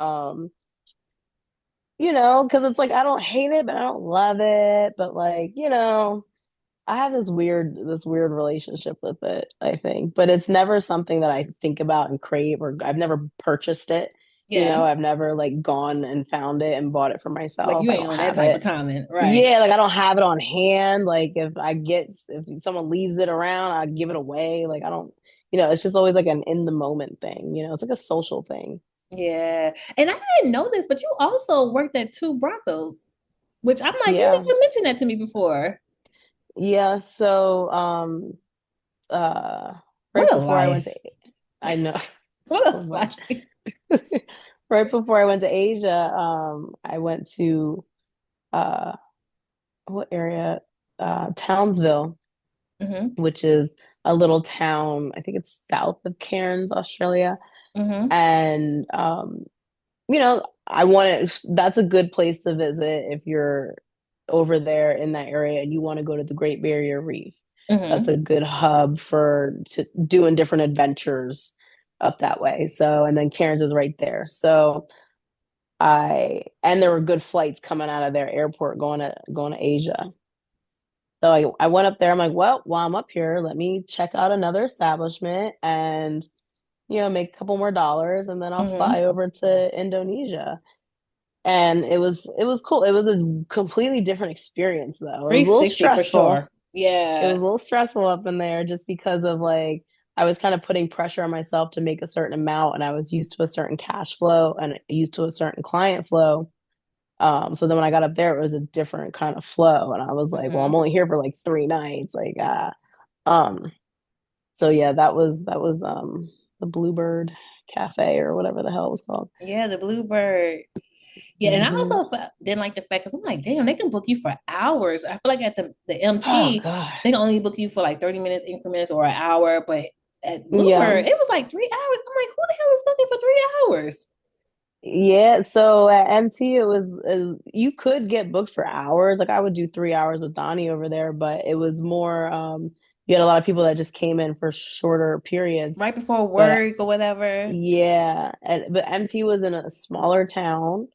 because it's like I don't hate it, but I don't love it. But like, I have this weird relationship with it, I think. But it's never something that I think about and crave, or I've never purchased it. Yeah. I've never like gone and found it and bought it for Like myself. you I ain't don't on that have type of it. timing. Right. Yeah, like I don't have it on hand. Like if someone leaves it around, I give it away. Like I don't, it's just always like an in the moment thing. It's like a social thing. Yeah. And I didn't know this, but you also worked at two brothels, which I'm like, you Yeah. never mentioned that to me before. Yeah. So uh right What a before I went life. to I know What so a much. life. Right before I went to Asia, I went to uh what area? Townsville, Hmm. which is a little town. I think it's south of Cairns, Australia. Hmm. And that's a good place to visit if you're over there in that area and you want to go to the Great Barrier Reef. That's Hmm. a good hub for to doing different adventures up that way. So, and then Cairns is right there. So, and there were good flights coming out of their airport going to Asia. So I went up there. I'm like, well, while I'm up here, let me check out another establishment and, make a couple more dollars, and then I'll Mm-hmm. fly over to Indonesia. And it was cool. It was a completely different experience though. It was a little 360 for stressful. sure. It was Yeah. a little stressful up in there just because of like I was kind of putting pressure on myself to make a certain amount, and I was used to a certain cash flow and used to a certain client flow. So then when I got up there, it was a different kind of flow, and I was like, well, I'm Mm-hmm. only here for like 3 nights, like um. So yeah, that was the Bluebird Cafe or whatever the hell it was called. Yeah, the Bluebird. Yeah, and I Hmm. also didn't like the fact because I'm like, damn, they can book you for hours. I feel like at the Oh MT, God. they can only book you for like 30 minutes increments or an hour, but at Yeah. Bluebird, it was like 3 hours. I'm like, who the hell is booking for 3 hours? Yeah, so at MT it was you could get booked for hours. Like I would do 3 hours with Donnie over there, but it was more you had a lot of people that just came in for shorter periods. Right before But work or whatever. yeah, but MT was in a smaller town,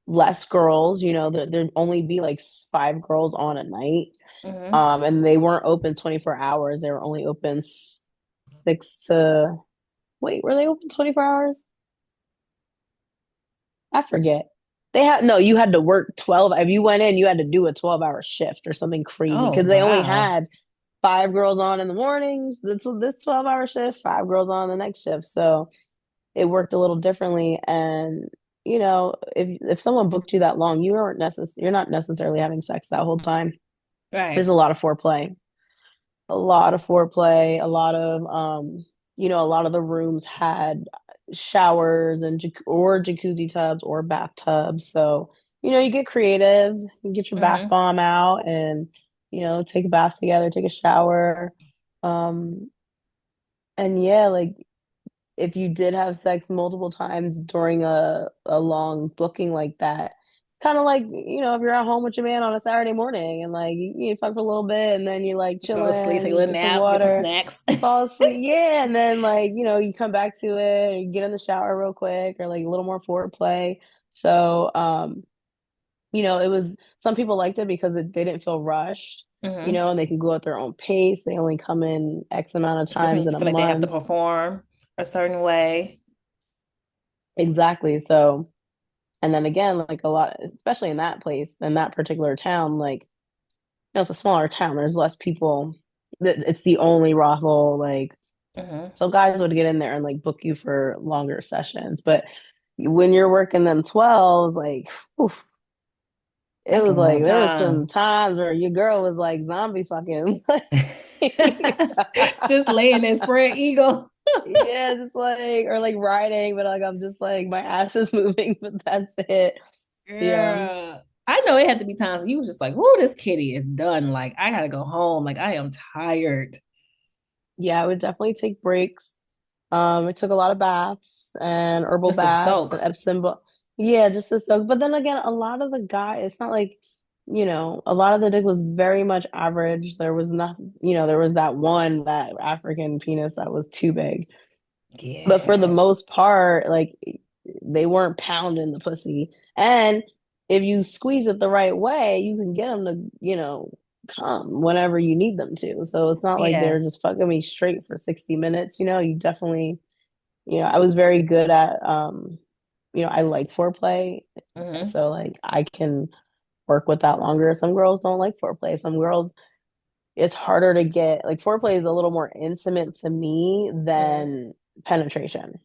less girls, there'd only be like 5 girls on a night. Mm-hmm. And they weren't open 24 hours. They were only open six to wait, were they open 24 hours? I forget. They had no, you had to work 12. If you went in, you had to do a 12-hour shift or something crazy Oh, because they only wow. had 5 girls on in the mornings. This 12-hour shift, 5 girls on the next shift. So it worked a little differently. And if someone booked you that long, you're not necessarily having sex that whole time. There's Right. a lot of foreplay. A lot of foreplay, a lot of the rooms had showers and or jacuzzi tubs or bathtubs. So, you get creative, you get your bath Mm-hmm. bomb out and, take a bath together, take a shower. Um, and yeah, like if you did have sex multiple times during a long booking like that, kind of like, if you're at home with your man on a Saturday morning and like you fuck for a little bit and then you're like Go to sleep, take a chilling, little get some nap, get some water, snacks. fall asleep. Yeah. And then like, you come back to it, you get in the shower real quick or like a little more foreplay. So, it was some people liked it because they didn't feel rushed, Mm-hmm. and they can go at their own pace. They only come in X amount of Especially times when in you a feel like they have to month. perform a certain way. Exactly. So, and then again, like a lot, especially in that place, in that particular town, like, it's a smaller town. There's less people. It's the only brothel. Like, Mm-hmm. so guys would get in there and like book you for longer sessions. But when you're working them 12s, like, oof, it That's a was long like there was some time. times where your girl was like zombie fucking. Just laying there, spread eagle. Yeah, just like or like riding, but like I'm just like my ass is moving, but that's it. Yeah. Girl. I know it had to be times you was just like, whoa, this kitty is done. Like, I gotta go home. Like, I am tired. Yeah, I would definitely take breaks. I took a lot of baths and herbal Just to baths and soak. Epsom. Yeah, just to soak. But then again, a lot of the guy, it's not like, a lot of the dick was very much average. There was not, there was that African penis that was too big. But for the Yeah. most part, like they weren't pounding the pussy. And if you squeeze it the right way, you can get them to, come whenever you need them to. So it's not like Yeah. they're just fucking me straight for 60 minutes. You definitely, I was very good at, I like foreplay. Mm-hmm. So like I can work with that longer. Some girls don't like foreplay. Some girls, it's harder to get, like foreplay is a little more intimate to me Mm-hmm. than penetration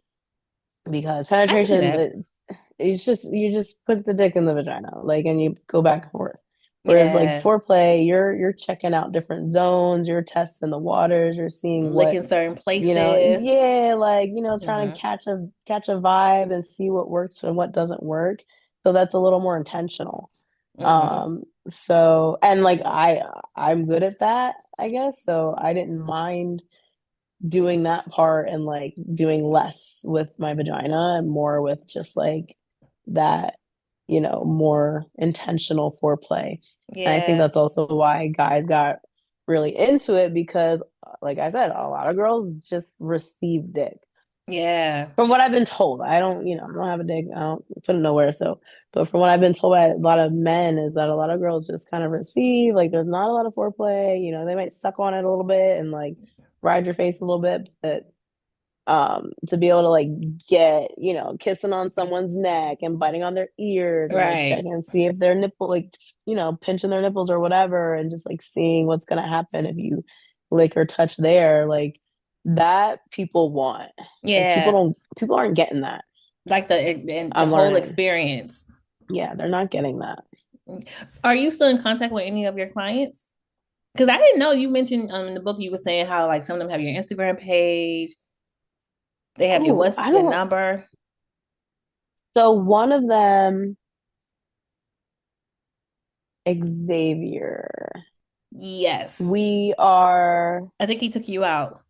because I can see penetration that. it's just you just put the dick in the vagina like and you go back and forth, whereas like Yeah. foreplay you're checking out different zones, you're testing the waters, you're seeing what Licking certain places. yeah, like trying to Mm-hmm. catch a vibe and see what works and what doesn't work, so that's a little more intentional. Mm-hmm. So and like I'm good at that, I guess, so I didn't mind doing that part and like doing less with my vagina and more with just like that, more intentional foreplay. And I think Yeah. that's also why guys got really into it because, like I said, a lot of girls just receive dick. Yeah. From what I've been told, I don't, I don't have a dick. I don't put it nowhere. So, but from what I've been told by a lot of men is that a lot of girls just kind of receive, like there's not a lot of foreplay. They might suck on it a little bit and like ride your face a little bit, but to be able to like get, kissing on someone's neck and biting on their ears and like Right. checking and see if their nipple, like, pinching their nipples or whatever, and just like seeing what's gonna happen if you lick or touch there, like that people want. Like Yeah. people aren't getting that. Like the I'm whole learning. experience. Yeah, they're not getting that. Are you still in contact with any of your clients? Because I didn't know you mentioned in the book you were saying how like some of them have your Instagram page, they have your Oh, what's I your don't. number. So one of them, Xavier, Yes. we are. I think he took you out.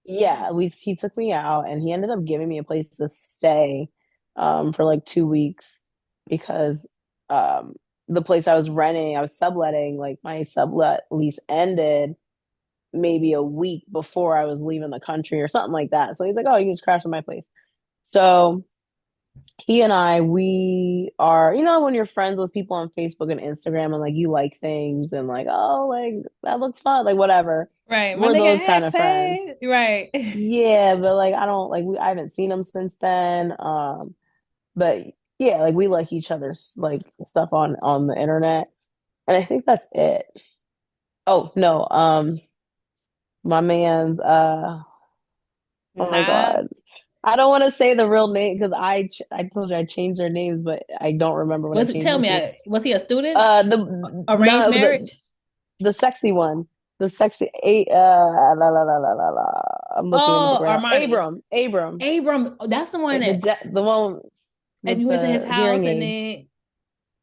Yeah, we he took me out and he ended up giving me a place to stay for like 2 weeks because the place I was renting, I was subletting, like my sublet lease ended maybe a week before I was leaving the country or something like that. So he's like, "Oh, you can just crash at my place." So he and I, we are, when you're friends with people on Facebook and Instagram and like you like things and like, oh, like that looks fun, like whatever. Right. My We're nigga those kind X, of friends. hey. Right. Yeah, but like I don't like I haven't seen him since then. But yeah, like we like each other's like stuff on the internet. And I think that's it. Oh, no, my man's oh my Nah. God. I don't want to say the real name because I told you I changed their names, but I don't remember what I Was it changed tell them me to. was he a student? Arranged No, marriage? the sexy one. The sexy la la la la la la. I'm looking in the book Oh, right now. Armani. Abram. Abram. Oh, that's the one that The one and with you went to his the house hearing and aids. then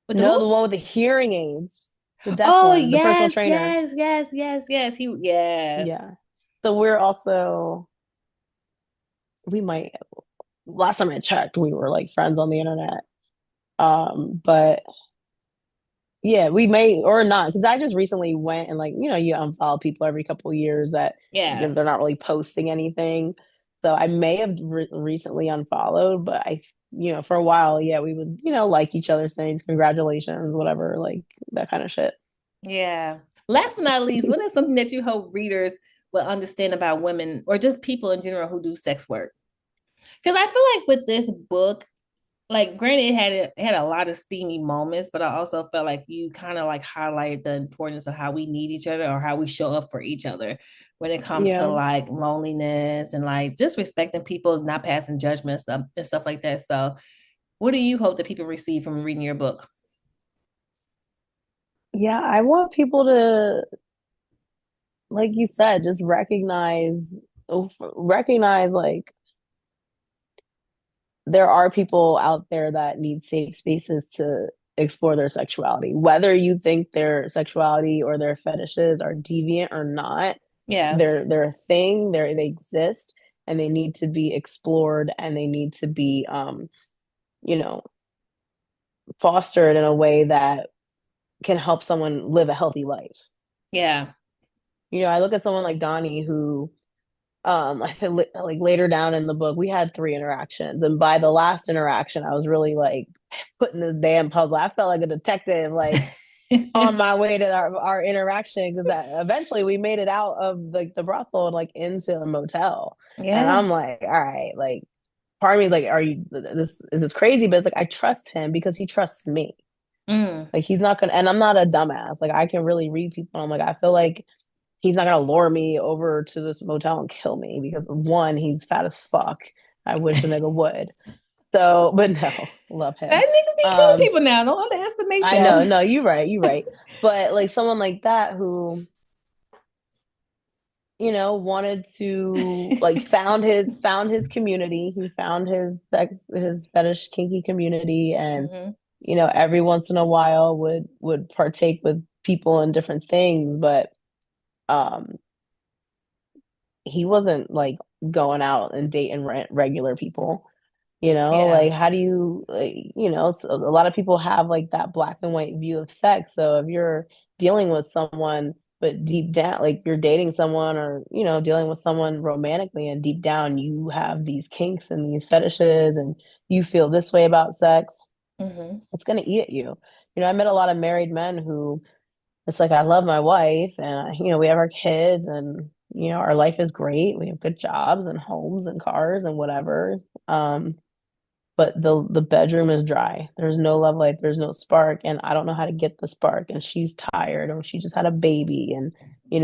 with the No, who? the one with the hearing aids. The deaf Oh one, the personal yes, trainer. yes, yes, yes, yes. He yeah. Yeah. So we're also we might last time I checked, we were like friends on the internet. But yeah, we may or not because I just recently went and like, you unfollow people every couple of years that Yeah. they're not really posting anything. So I may have recently unfollowed, but for a while, yeah, we would, like each other's things, congratulations, whatever, like that kind of shit. Yeah. Last but not least, what is something that you hope readers will understand about women or just people in general who do sex work? Because I feel like with this book, like granted it had a lot of steamy moments, but I also felt like you kind of like highlighted the importance of how we need each other or how we show up for each other when it comes to Yeah. like loneliness and like just respecting people, not passing judgment and stuff like that. So what do you hope that people receive from reading your book? Yeah, I want people to, like you said, just recognize like there are people out there that need safe spaces to explore their sexuality. Whether you think their sexuality or their fetishes are deviant or not, Yeah. they're a thing, they exist and they need to be explored and they need to be you know, fostered in a way that can help someone live a healthy life. Yeah. I look at someone like Donnie who I feel like later down in the book we had 3 interactions and by the last interaction I was really like putting this damn puzzle. I felt like a detective like on my way to our interaction because that eventually we made it out of like the brothel and like into a motel and Yeah. I'm like, all right, like part of me is like, are you this crazy, but it's like I trust him because he trusts me. Mm. Like he's not gonna, and I'm not a dumbass, like I can really read people. I'm like, I feel like he's not gonna lure me over to this motel and kill me because one, he's fat as fuck. I wish a nigga would. So, but no, love That him. niggas be killing Um, people now. Don't underestimate I know, them. no, you're right. But like someone like that who, wanted to like found his community. He found his fetish kinky community and Hmm. every once in a while would partake with people in different things, but um he wasn't like going out and dating regular people. Yeah. Like how do you like, so a lot of people have like that black and white view of sex. So if you're dealing with someone but deep down, like you're dating someone or, dealing with someone romantically, and deep down you have these kinks and these fetishes and you feel this way about sex, Mm-hmm. it's going to eat at you. I met a lot of married men who it's like, I love my wife and, we have our kids and, our life is great. We have good jobs and homes and cars and whatever. But the bedroom is dry. There's no love life, there's no spark, and I don't know how to get the spark. And she's tired, or she just had a baby, and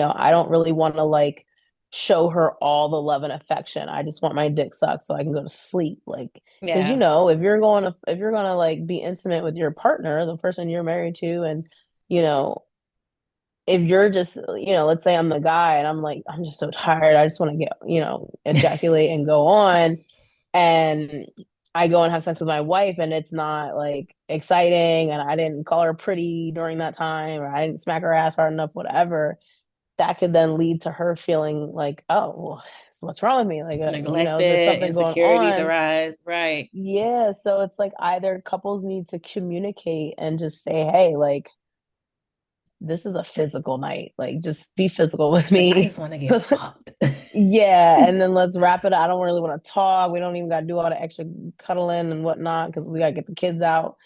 I don't really want to like show her all the love and affection. I just want my dick sucked so I can go to sleep. Like, because Yeah. if you're gonna like be intimate with your partner, the person you're married to, and you know if you're just, let's say I'm the guy and I'm like, I'm just so tired. I just want to get, ejaculate and go on. And I go and have sex with my wife and it's not like exciting. And I didn't call her pretty during that time, or I didn't smack her ass hard enough, whatever. That could then lead to her feeling like, oh, well, so what's wrong with me? Like, is there Neglected, something going insecurities on? arise. Right. Yeah. So it's like either couples need to communicate and just say, hey, like, this is a physical night. Like, just be physical with Like, I me. just want to get fucked. Yeah, and then let's wrap it up. I don't really want to talk. We don't even got to do all the extra cuddling and whatnot because we got to get the kids out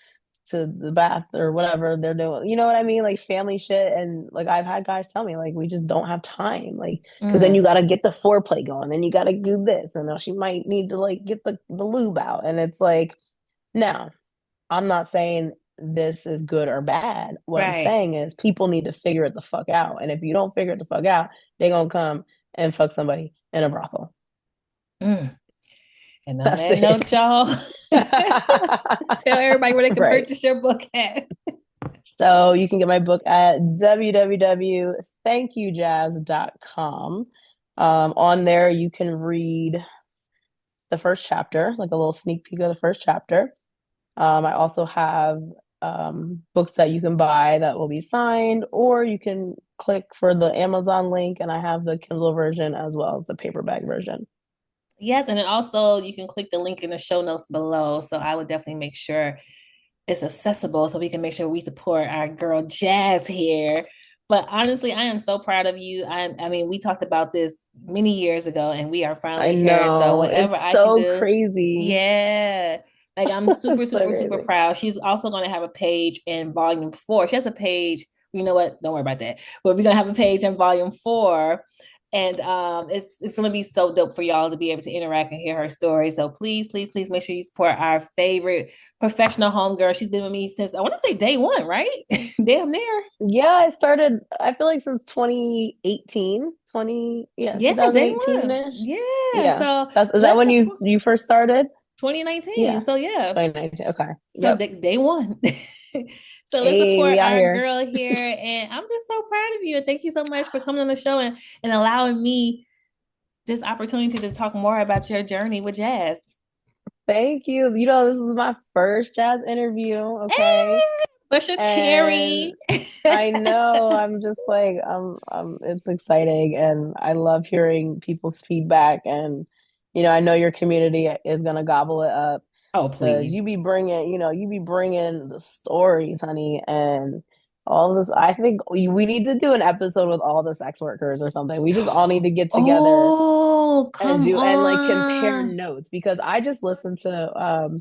to the bath or whatever they're doing. You know what I mean? Like family shit. And like I've had guys tell me, like, we just don't have time. Like, because then Mm, you got to get the foreplay going. Then you got to do this. And then she might need to like get the lube out. And it's like, now, I'm not saying this is good or bad. What I'm right. saying is people need to figure it the fuck out. And if you don't figure it the fuck out, they're gonna come and fuck somebody in a brothel. Mm. And on That's that it. note, y'all, tell everybody where they can Right. purchase your book at. So you can get my book at www.thankyoujazzz.com. On there, you can read the first chapter, like a little sneak peek of the first chapter. I also have books that you can buy that will be signed, or you can click for the Amazon link, and I have the Kindle version as well as the paperback version. Yes, and then also you can click the link in the show notes below. So I would definitely make sure it's accessible so we can make sure we support our girl Jazz here. But honestly, I am so proud of you. I mean, we talked about this many years ago and we are I finally here. So know, whatever it's I can so do, crazy. yeah. Like I'm super, It's so super, super crazy. proud. She's also gonna have a page in volume 4. She has a page, you know what? Don't worry about that. But we're gonna have a page in volume 4, and it's gonna be so dope for y'all to be able to interact and hear her story. So please, please, please make sure you support our favorite professional homegirl. She's been with me since I want to say day one, right? Damn near. Yeah, I started, I feel like since 2018, yeah, Yeah, day one. 2018-ish. Yeah. Yeah. So Is that let's when support you first started? 2019. Yeah, So yeah. 2019. Okay. So Yep. day one. So let's Hey, support we out our here. girl here. And I'm just so proud of you. And thank you so much for coming on the show and allowing me this opportunity to talk more about your journey with jazz. Thank you. This is my first jazz interview, okay? Hey, what's your And cherry? I know I'm just like it's exciting and I love hearing people's feedback and I know your community is gonna gobble it up Oh, because please. you be bringing the stories, honey, and all this. I think we need to do an episode with all the sex workers or something. We just all need to get together Oh, and come like compare on. notes because I just listened to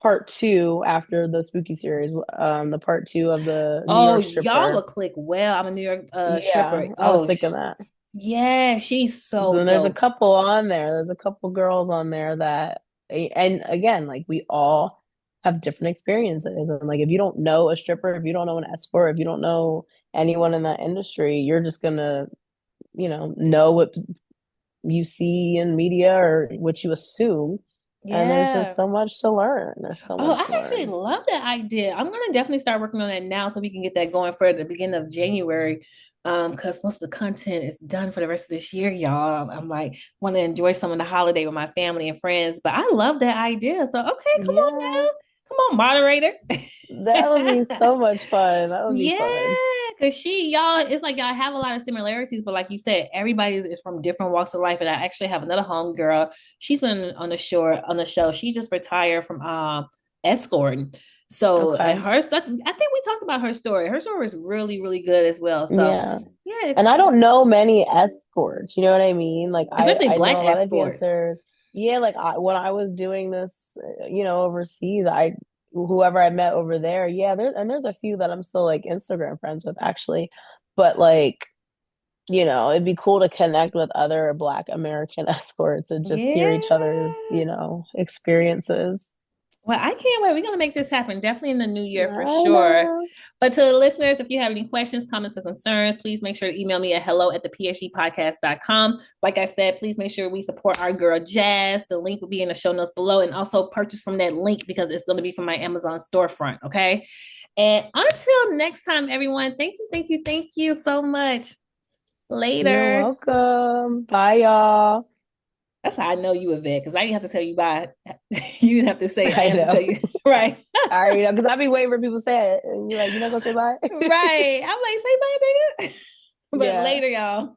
part two after the spooky series, the part two of the New Oh, York y'all will stripper. click well. I'm a New York stripper. Yeah, I was Oh, thinking that. yeah, she's so Then there's a dope. couple on there. There's a couple girls on there that, and again, like we all have different experiences. And like if you don't know a stripper, if you don't know an escort, if you don't know anyone in that industry, you're just gonna, know what you see in media or what you assume. And there's just Yeah. so much to learn. There's so Oh, much I to actually learn. love that idea. I'm gonna definitely start working on that now so we can get that going for the beginning of January. Because most of the content is done for the rest of this year, y'all. I'm like want to enjoy some of the holiday with my family and friends. But I love that idea. So okay, come on Yeah, now. Come on, moderator. that would be so much fun. That would be Yeah, fun. because y'all, it's like y'all have a lot of similarities, but like you said, everybody is from different walks of life. And I actually have another homegirl. She's been on the show. She just retired from escorting. So, and Okay. her stuff, I think we talked about her story. Her story is really, really good as well. So, Yeah. yeah, And I don't know many escorts, you know what I mean? Like especially I black know a lot of escorts. dancers. Yeah, like when I was doing this, overseas, I whoever I met over there, yeah, there's a few that I'm still like Instagram friends with actually. But like, it'd be cool to connect with other Black American escorts and just hear Yeah. each other's, experiences. Well, I can't wait. We're going to make this happen definitely in the new year for I sure. know. But to the listeners, if you have any questions, comments, or concerns, please make sure to email me at hello@thephgpodcast.com. Like I said, please make sure we support our girl Jazz. The link will be in the show notes below, and also purchase from that link because it's going to be from my Amazon storefront. Okay. And until next time, everyone, thank you so much. You're Later. welcome. Bye, y'all. That's how I know you a vet because I didn't have to tell you bye. You didn't have to say it. I I have to tell know. you. Right. I already know because I be waiting for people to say it. And you're like, you're not gonna say bye? Right. I'm like, say bye, nigga. But Yeah. later, y'all.